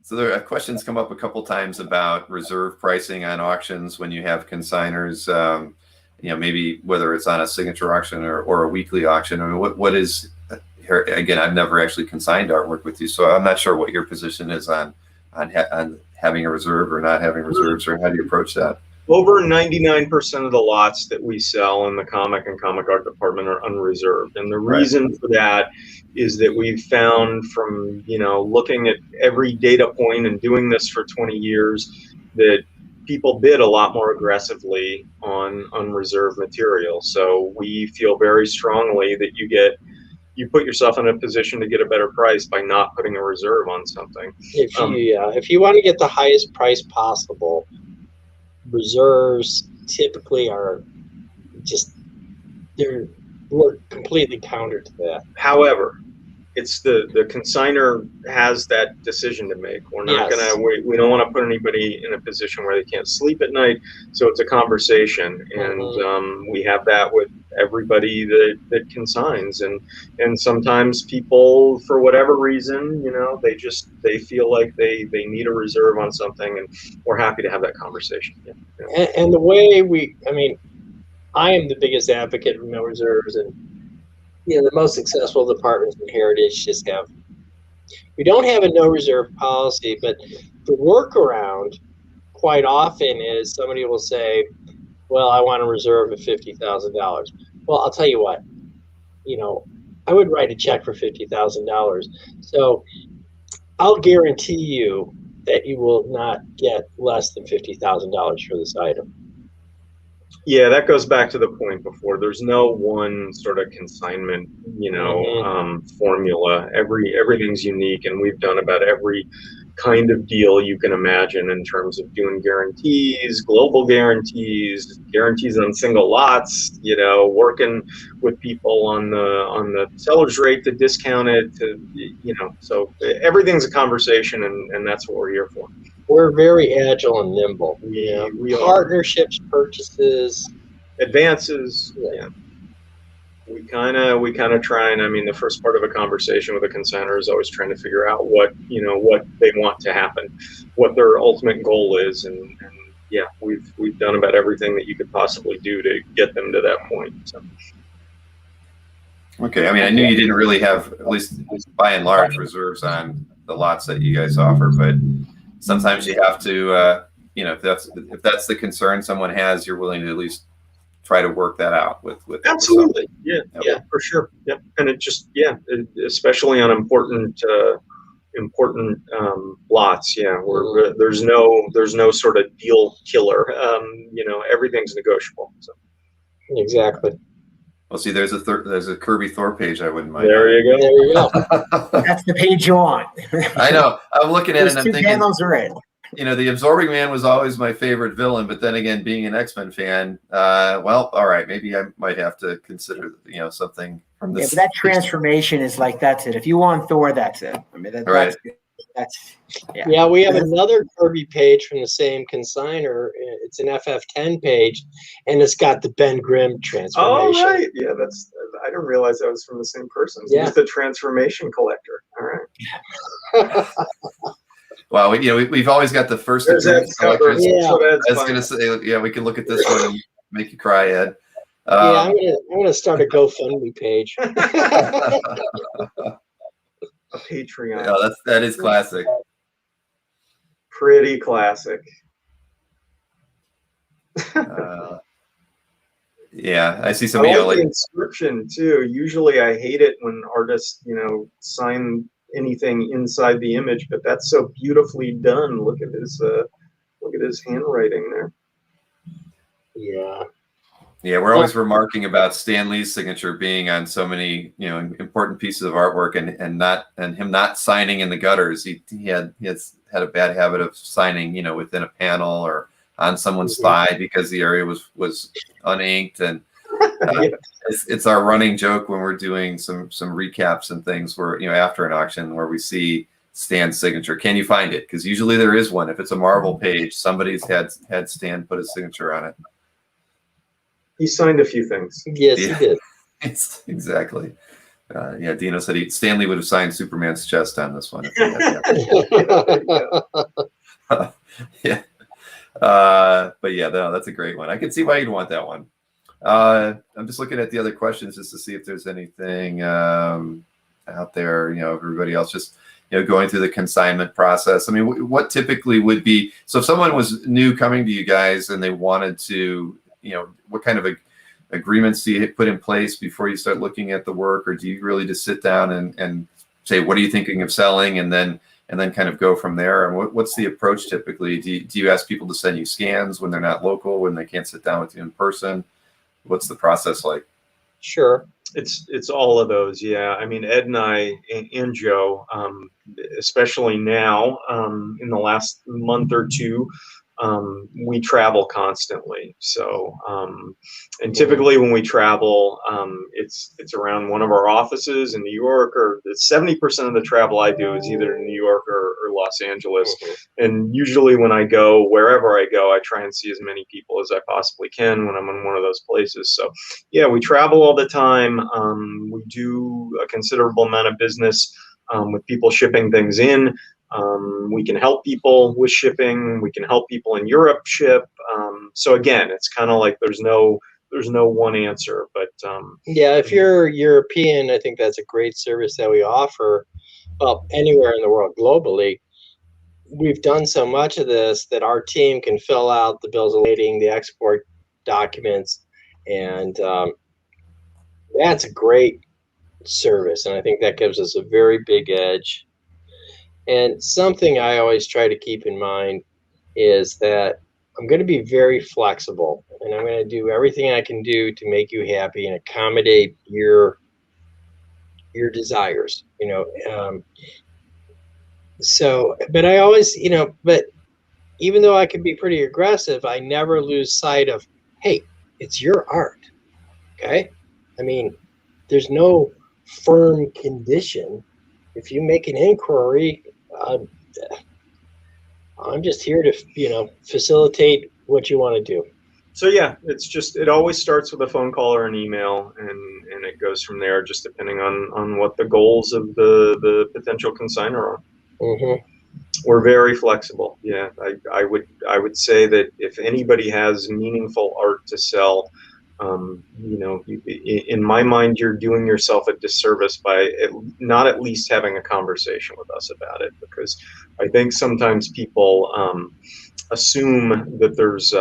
So there are questions come up a couple times about reserve pricing on auctions when you have consigners. Maybe whether it's on a signature auction or a weekly auction. I mean, what is? Again, I've never actually consigned artwork with you, so I'm not sure what your position is on having a reserve or not having reserves, or how do you approach that? Over 99% of the lots that we sell in the comic and comic art department are unreserved. And the reason for that is that we've found from, looking at every data point and doing this for 20 years that people bid a lot more aggressively on unreserved material. So we feel very strongly that you put yourself in a position to get a better price by not putting a reserve on something. If you want to get the highest price possible, reserves typically are we're completely counter to that. However, it's the consignor has that decision to make. We're not we don't want to put anybody in a position where they can't sleep at night. So it's a conversation, and we have that with everybody that consigns, and sometimes people, for whatever reason, they feel like they need a reserve on something, and we're happy to have that conversation. And the way I am the biggest advocate of no reserves, and the most successful departments in Heritage we don't have a no reserve policy, but the workaround quite often is somebody will say, well, I want a reserve of $50,000. Well, I'll tell you what, I would write a check for $50,000. So I'll guarantee you that you will not get less than $50,000 for this item. Yeah, that goes back to the point before. There's no one sort of consignment, formula. Everything's unique, and we've done about every kind of deal you can imagine in terms of doing guarantees, global guarantees, guarantees on single lots. Working with people on the seller's rate to discount it. So everything's a conversation, and that's what we're here for. We're very agile and nimble. We Partnerships, purchases, advances. Yeah. We kind of try, and the first part of a conversation with a consignor is always trying to figure out what they want to happen, what their ultimate goal is, and we've done about everything that you could possibly do to get them to that point. So. Okay, I knew you didn't really have, at least by and large, reserves on the lots that you guys offer, but sometimes you have to, if that's the concern someone has, you're willing to at least try to work that out with absolutely. Yeah, for sure. Yeah, and it just especially on important lots. Yeah, where there's no sort of deal killer. Everything's negotiable. So. Exactly. Well, see, there's a Kirby Thor page I wouldn't mind. There you go. That's the page you want. I know. I'm looking at it and I'm thinking, panels are in. The Absorbing Man was always my favorite villain, but then again, being an X-Men fan, all right, maybe I might have to consider, something from this. Yeah, but that transformation is that's it. If you want Thor, that's it. Right. That's yeah. We have another Kirby page from the same consignor. It's an FF10 page, and it's got the Ben Grimm transformation. Oh, right. Yeah, I didn't realize that was from the same person. Yeah. He's the transformation collector. All right. Wow, we've always got the first appearance collectors. Yeah. I was gonna say, we can look at this one and make you cry, Ed. I'm gonna start a GoFundMe page. A Patreon. Yeah, that is classic. Pretty classic. I see some the inscription too. Usually, I hate it when artists, sign anything inside the image, but that's so beautifully done. Look at his handwriting there. Yeah, we're always remarking about Stan Lee's signature being on so many, important pieces of artwork, and him not signing in the gutters. He has had a bad habit of signing, within a panel or on someone's thigh because the area was uninked, and it's our running joke when we're doing some recaps and things where after an auction where we see Stan's signature. Can you find it? Because usually there is one. If it's a Marvel page, somebody's had Stan put his signature on it. He signed a few things. Yes, he did. Exactly. Dino said Stanley would have signed Superman's chest on this one. But that's a great one. I can see why you'd want that one. I'm just looking at the other questions just to see if there's anything out there. Everybody else just going through the consignment process. I mean, what typically would be, so if someone was new coming to you guys and they wanted to, what kind of agreements do you put in place before you start looking at the work, or do you really just sit down and say, what are you thinking of selling, and then kind of go from there? And what's the approach typically? Do you ask people to send you scans when they're not local, when they can't sit down with you in person? What's the process like? Sure. It's all of those. Yeah. I mean, Ed and I and Joe, especially now, in the last month or two, we travel constantly. So, and typically when we travel, it's around one of our offices in New York, or 70% of the travel I do is either in New York or Los Angeles. And usually when I go, wherever I go, I try and see as many people as I possibly can when I'm in one of those places. So yeah, we travel all the time. We do a considerable amount of business with people shipping things in. We can help people with shipping. We can help people in Europe ship. So again, it's kind of like there's no one answer, but yeah, if you're European, I think that's a great service that we offer. Well, anywhere in the world globally, we've done so much of this that our team can fill out the bills of lading, the export documents, and that's a great service, and I think that gives us a very big edge. And something I always try to keep in mind is that I'm going to be very flexible, and I'm going to do everything I can do to make you happy and accommodate your desires, so, but I always, but even though I can be pretty aggressive, I never lose sight of, hey, it's your art. Okay. I mean, there's no firm condition. If you make an inquiry, I'm just here to, facilitate what you want to do. So yeah, it always starts with a phone call or an email, and it goes from there, just depending on what the goals of the potential consignor are. Mm-hmm. We're very flexible. Yeah, I would say that if anybody has meaningful art to sell, in my mind, you're doing yourself a disservice by not at least having a conversation with us about it, because I think sometimes people assume that there's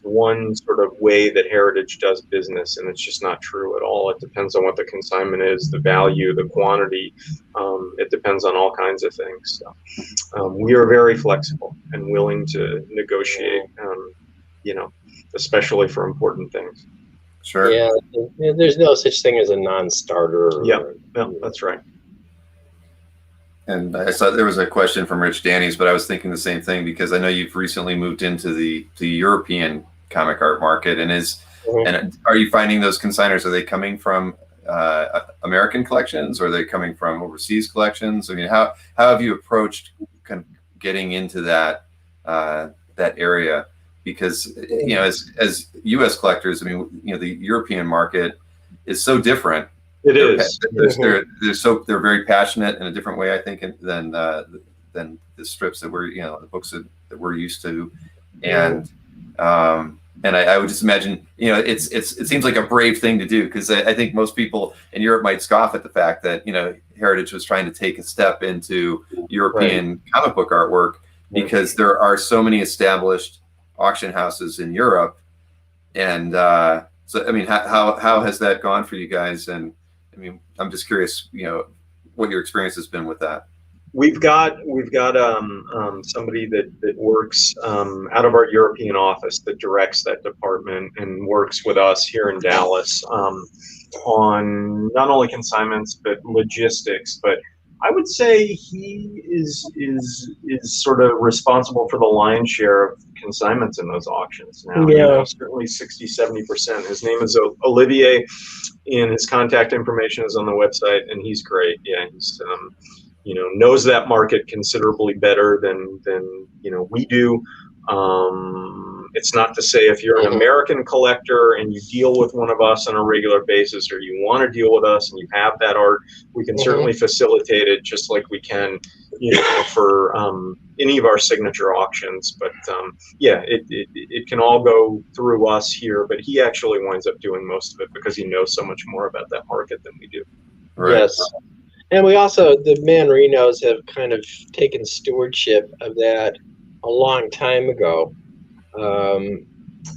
one sort of way that Heritage does business, and it's just not true at all. It depends on what the consignment is, the value, the quantity. It depends on all kinds of things. So, we are very flexible and willing to negotiate, especially for important things. Sure. Yeah, there's no such thing as a non-starter. Yeah, that's right. And I saw there was a question from Rich Danny's, but I was thinking the same thing, because I know you've recently moved into the European comic art market, and and are you finding those consigners, are they coming from American collections, or are they coming from overseas collections? I mean, how have you approached kind of getting into that area? Because as U.S. collectors, I mean, the European market is so different. It is. They're very passionate in a different way, I think, than the strips that we're the books that we're used to, and I would just imagine it seems like a brave thing to do, because I think most people in Europe might scoff at the fact that Heritage was trying to take a step into European comic book artwork, because there are so many established auction houses in Europe, and so I mean, how has that gone for you guys? And I mean, I'm just curious, what your experience has been with that. We've got somebody that works out of our European office that directs that department and works with us here in Dallas on not only consignments but logistics. But I would say he is sort of responsible for the lion's share of consignments in those auctions now. Yeah. Certainly 60-70%. His name is Olivier, and his contact information is on the website, and he's great. Yeah, he's knows that market considerably better than we do. It's not to say if you're an American collector and you deal with one of us on a regular basis, or you want to deal with us and you have that art, we can certainly facilitate it, just like we can, for any of our signature auctions. But it can all go through us here. But he actually winds up doing most of it because he knows so much more about that market than we do. Right. Yes. And we also, the Manarinos have kind of taken stewardship of that a long time ago.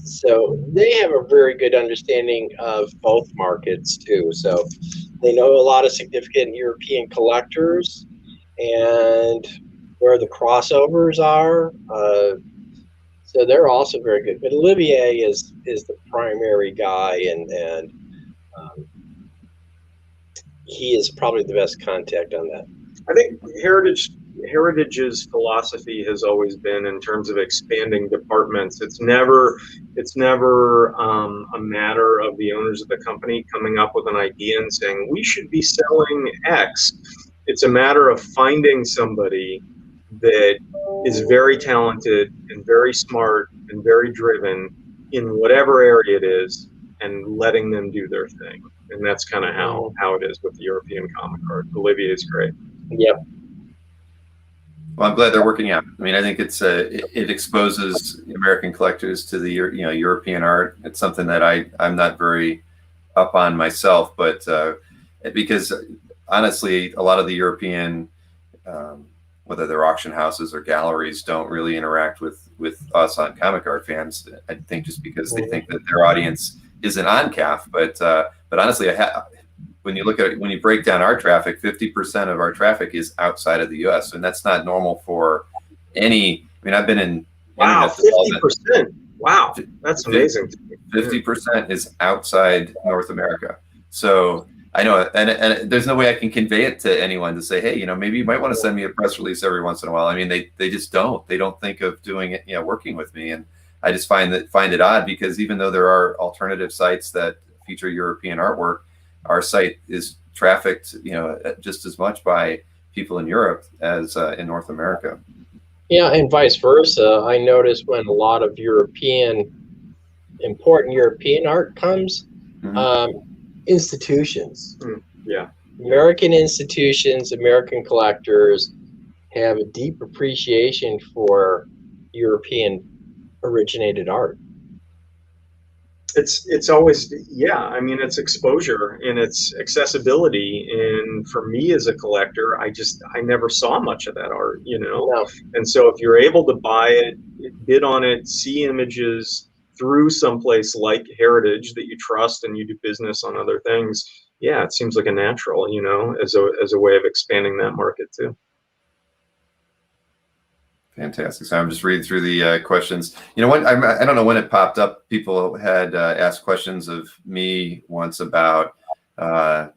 So they have a very good understanding of both markets too. So they know a lot of significant European collectors and where the crossovers are. So they're also very good. But Olivier is the primary guy, and he is probably the best contact on that. I think Heritage's philosophy has always been, in terms of expanding departments, it's never a matter of the owners of the company coming up with an idea and saying we should be selling X. It's a matter of finding somebody that is very talented and very smart and very driven in whatever area it is, and letting them do their thing. And that's kind of how it is with the European comic art. Olivier is great. Yep. Well, I'm glad they're working out. I mean, I think it exposes American collectors to the European art. It's something that I'm not very up on myself, but because honestly, a lot of the European, whether they're auction houses or galleries, don't really interact with us on comic art fans. I think just because they think that their audience isn't on CAF, but honestly, when you break down our traffic, 50% of our traffic is outside of the U.S., and that's not normal for any. I mean, I've been in. Wow, 50%. Wow, that's amazing. 50% is outside North America. So I know, and there's no way I can convey it to anyone to say, hey, maybe you might want to send me a press release every once in a while. I mean, they just don't. They don't think of doing it, working with me, and I just find it odd, because even though there are alternative sites that feature European artwork, our site is trafficked, just as much by people in Europe as in North America. Yeah, and vice versa. I noticed when a lot of important European art comes, institutions. Yeah. American institutions, American collectors have a deep appreciation for European originated art. It's always, I mean, it's exposure and it's accessibility. And for me as a collector, I never saw much of that art, No. And so if you're able to buy it, bid on it, see images through someplace like Heritage that you trust and you do business on other things, it seems like a natural, as a way of expanding that market too. Fantastic. So I'm just reading through the questions. I don't know when it popped up. People had asked questions of me once about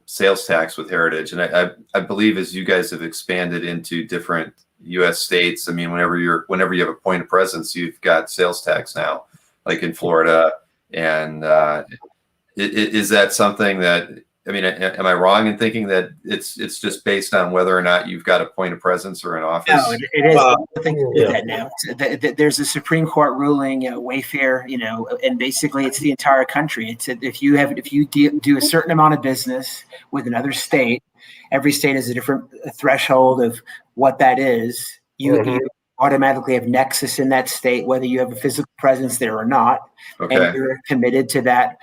sales tax with Heritage, and I believe as you guys have expanded into different U.S. states, I mean, whenever you have a point of presence, you've got sales tax now, like in Florida. And is that something that, I mean, am I wrong in thinking that it's just based on whether or not you've got a point of presence or an office? No, it is. I think that now. There's a Supreme Court ruling, Wayfair, and basically it's the entire country. It's if you do a certain amount of business with another state, every state has a different threshold of what that is. You automatically have nexus in that state, whether you have a physical presence there or not, and you're committed to that.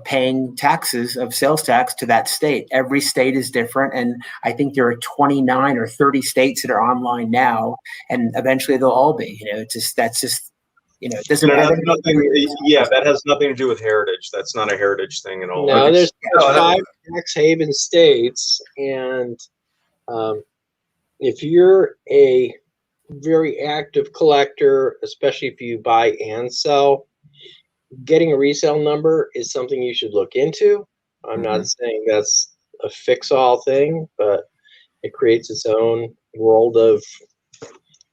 Paying taxes of sales tax to that state. Every state is different, and I think there are 29 or 30 states that are online now, and eventually they'll all be. It doesn't matter. That has nothing to do with Heritage. That's not a Heritage thing at all. No, there's 5 tax haven states, and if you're a very active collector, especially if you buy and sell, getting a resale number is something you should look into. I'm not saying that's a fix-all thing, but it creates its own world of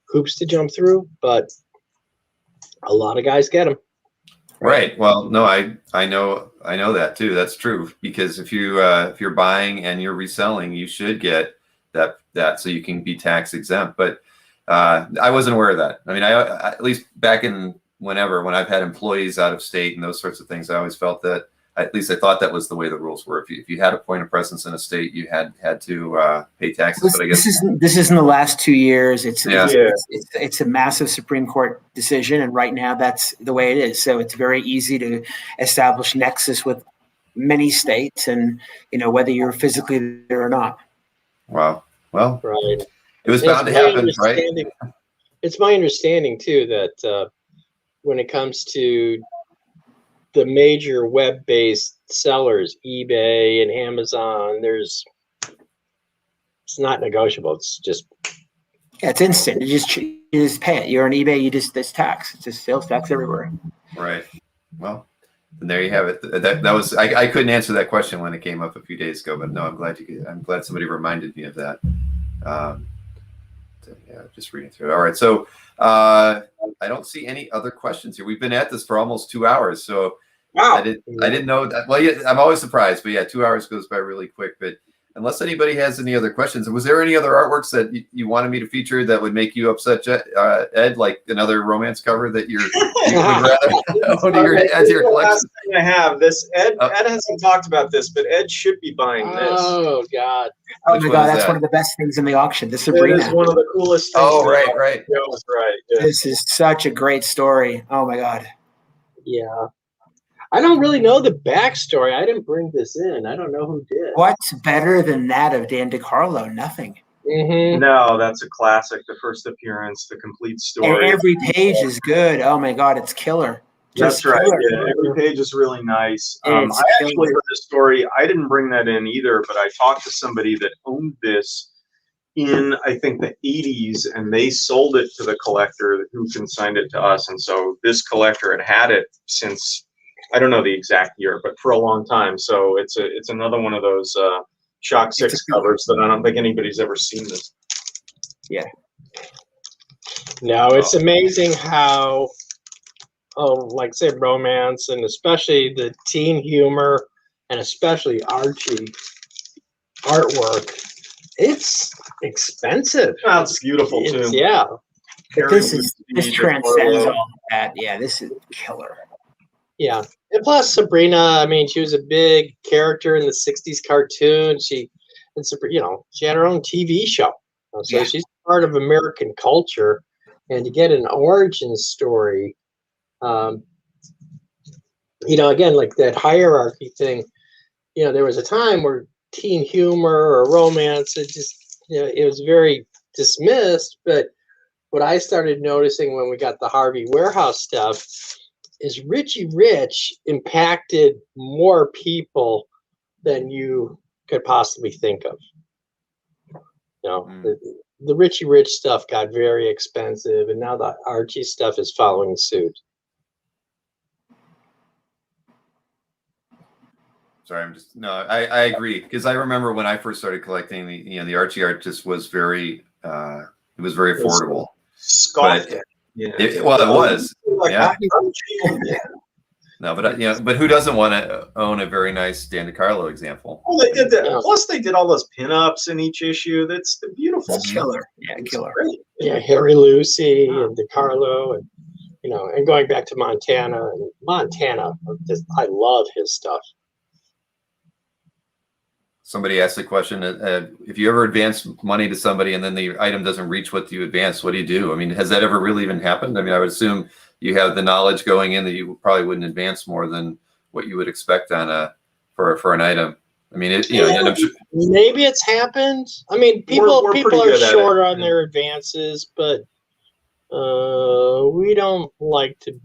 hoops to jump through. But a lot of guys get them. Right. Well, no, I know that too. That's true, because if you're buying and you're reselling, you should get that so you can be tax exempt. But I wasn't aware of that. I mean, I at least back in when I've had employees out of state and those sorts of things, I always felt that, at least I thought that was the way the rules were. If you had a point of presence in a state, you had to pay taxes. But I guess this is in the last 2 years. It's a massive Supreme Court decision, and right now that's the way it is. So it's very easy to establish nexus with many states, and whether you're physically there or not. Wow. Well, Right. it was And bound to happen, right? It's my understanding too that when it comes to the major web-based sellers, eBay and Amazon, it's not negotiable. It's just it's instant. You just pay it. You're on eBay. This tax. It's just sales tax everywhere. Right. Well, and there you have it. That was I couldn't answer that question when it came up a few days ago, but no, I'm glad somebody reminded me of that. Yeah, just reading through it. All right, so I don't see any other questions here. We've been at this for almost 2 hours, so Wow. I didn't know that. Well, yeah, I'm always surprised, but yeah, 2 hours goes by really quick. But unless anybody has any other questions, was there any other artworks that you wanted me to feature that would make you upset, Ed? Like another romance cover that you would rather own to your collection? Last thing I have this. Ed hasn't talked about this, but Ed should be buying this. Oh God! Oh Which my one God, is that's that? one of the best things in the auction. The It Sabrina. is one of the coolest things. Oh, right. Joe's right. Yeah. This is such a great story. Oh my God. Yeah, I don't really know the backstory. I didn't bring this in. I don't know who did. What's better than that of Dan DeCarlo? Nothing. Mm-hmm. No, that's a classic. The first appearance, the complete And story. every page is good. Oh my God, it's killer. That's Just right. killer. Yeah, every page is really nice. It's I actually killer. heard this story. I didn't bring that in either, but I talked to somebody that owned this in, I think, the 80s, and they sold it to the collector who consigned it to us. And so this collector had it since, I don't know the exact year, but for a long time. So it's another one of those Shock 6 covers that I don't think anybody's ever seen this. Yeah. No, it's amazing how, like say romance and especially the teen humor and especially Archie artwork. It's expensive. Well, it's beautiful too. Yeah. But this transcends all of that. Yeah, this is killer. Yeah. And plus Sabrina, I mean, she was a big character in the 60s cartoon. She had her own TV show. So Yeah. she's part of American culture. And to get an origin story, again, like that hierarchy thing, there was a time where teen humor or romance, it was very dismissed. But what I started noticing when we got the Harvey Warehouse stuff is Richie Rich impacted more people than you could possibly think of. The Richie Rich stuff got very expensive, and now the Archie stuff is following suit. Sorry, I agree, because I remember when I first started collecting the Archie art just was very it was very affordable. Scoffed at. Yeah. It was. Like, Yeah. yeah. No, but who doesn't want to own a very nice Dan DeCarlo example? Well, they did that. Plus, they did all those pinups in each issue. That's the beautiful. It's killer. Yeah, It's killer. great. Yeah, Harry Lucy and DeCarlo, and and going back to Montana. I love his stuff. Somebody asked the question: if you ever advance money to somebody and then the item doesn't reach what you advanced, what do you do? I mean, has that ever really even happened? I mean, I would assume you have the knowledge going in that you probably wouldn't advance more than what you would expect on for an item. I mean, Maybe it's happened. I mean, people We're people pretty are good at short it. on their advances, but we don't like to,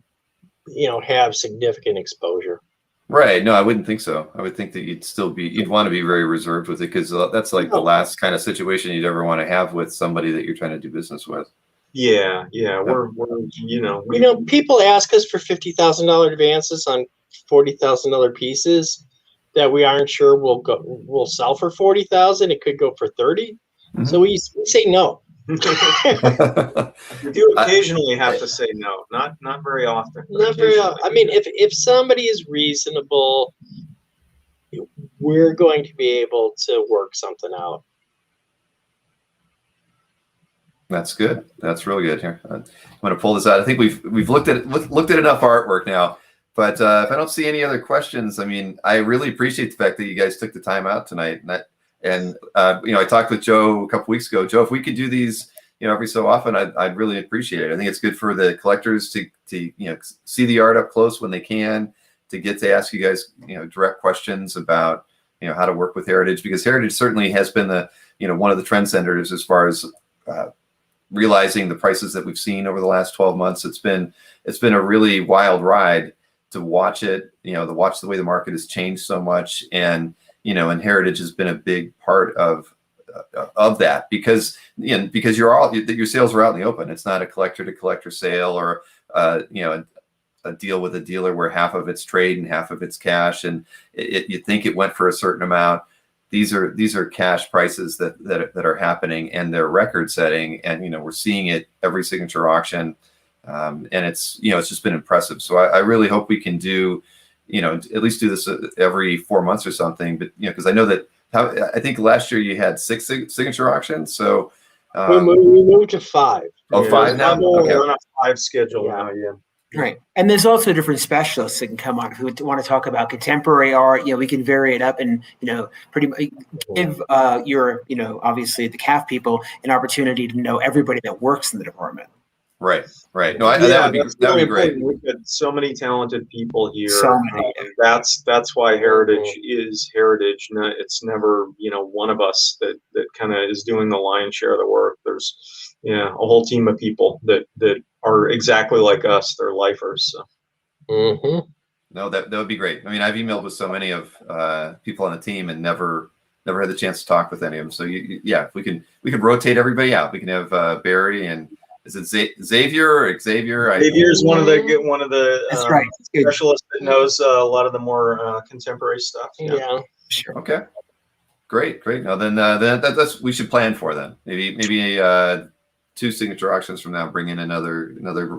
have significant exposure. right? No, I wouldn't think so. I would think that you'd want to be very reserved with it, because that's like the last kind of situation you'd ever want to have with somebody that you're trying to do business with. Yeah. We're People ask us for $50,000 advances on $40,000 pieces that we aren't sure will sell for $40,000. It could go for $30,000. Mm-hmm. So we say no. we do occasionally have to say no. Not very often. Not very often. I mean, if somebody is reasonable, we're going to be able to work something out. That's good. That's real good. Here, I'm going to pull this out. I think we've looked at enough artwork now. But if I don't see any other questions, I mean, I really appreciate the fact that you guys took the time out tonight. And I talked with Joe a couple weeks ago. Joe, if we could do these, every so often, I'd really appreciate it. I think it's good for the collectors to see the art up close when they can, to get to ask you guys, direct questions about, how to work with Heritage, because Heritage certainly has been one of the trendsetters as far as realizing the prices that we've seen over the last 12 months. It's been a really wild ride to watch it, to watch the way the market has changed so much. And, and Heritage has been a big part of that because your sales are out in the open. It's not a collector to collector sale or, a deal with a dealer where half of it's trade and half of it's cash. And you think it went for a certain amount. These are cash prices that are happening, and they're record setting. And, we're seeing it every signature auction. And it's just been impressive. So I really hope we can do, at least do this every 4 months or something. But, because I know that I think last year you had 6 signature auctions. So we moved to 5. Oh, 5 now? Okay. We're on a 5 schedule now, yeah. Right. And there's also different specialists that can come on who want to talk about contemporary art. We can vary it up and, pretty much give your, obviously the CAF people an opportunity to know everybody that works in the department. Right. No, that would be great. We've got so many talented people here. So many. That's why Heritage is Heritage. It's never, one of us that kind of is doing the lion's share of the work. There's, a whole team of people that are exactly like us. They're lifers. So. Mm-hmm. No, that would be great. I mean, I've emailed with so many of people on the team and never had the chance to talk with any of them. So if we could rotate everybody out. We can have Barry and is it Xavier or Xavier? Xavier's one of the That's right. specialists that knows a lot of the more contemporary stuff. Yeah. Sure. Okay. Great. Now then that's we should plan for then. Maybe 2 signature auctions from now, bring in another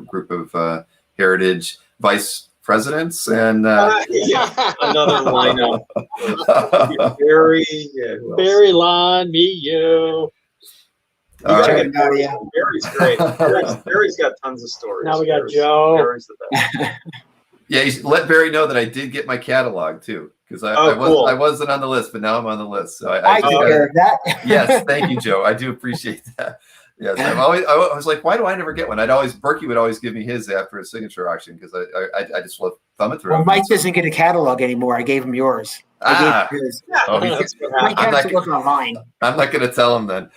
group of Heritage vice presidents and another lineup. Barry, Lon, me, you. Barry's great. Barry's got tons of stories. Now we got Joe. Barry's the best. Yeah, you should let Barry know that I did get my catalog too, because I wasn't on the list, but now I'm on the list. So I took care of that. Yes, thank you, Joe. I do appreciate that. Yes, I was like, why do I never get one? Berkey would always give me his after a signature auction because I just love thumb it through. Well, Mike doesn't get a catalog anymore. I gave him yours. I gave him his. Mike has to look online. I'm not going to tell him then.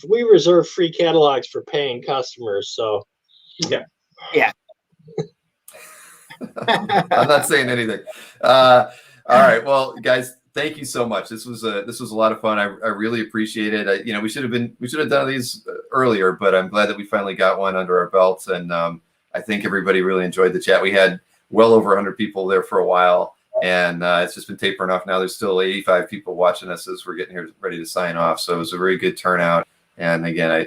We reserve free catalogs for paying customers. So yeah. I'm not saying anything. All right, well, guys. Thank you so much. This was a lot of fun. I really appreciate it. We should have done these earlier, but I'm glad that we finally got one under our belts. And I think everybody really enjoyed the chat. We had well over 100 people there for a while, and it's just been tapering off now. There's still 85 people watching us as we're getting here ready to sign off. So it was a very good turnout. And again, I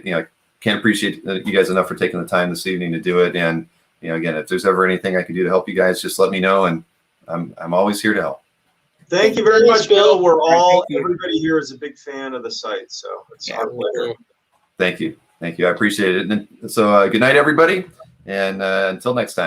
can't appreciate you guys enough for taking the time this evening to do it. And again, if there's ever anything I can do to help you guys, just let me know, and I'm always here to help. Thank you very much, Bill. Everybody here is a big fan of the site, so it's our pleasure. Thank you. I appreciate it. And so good night, everybody. And until next time.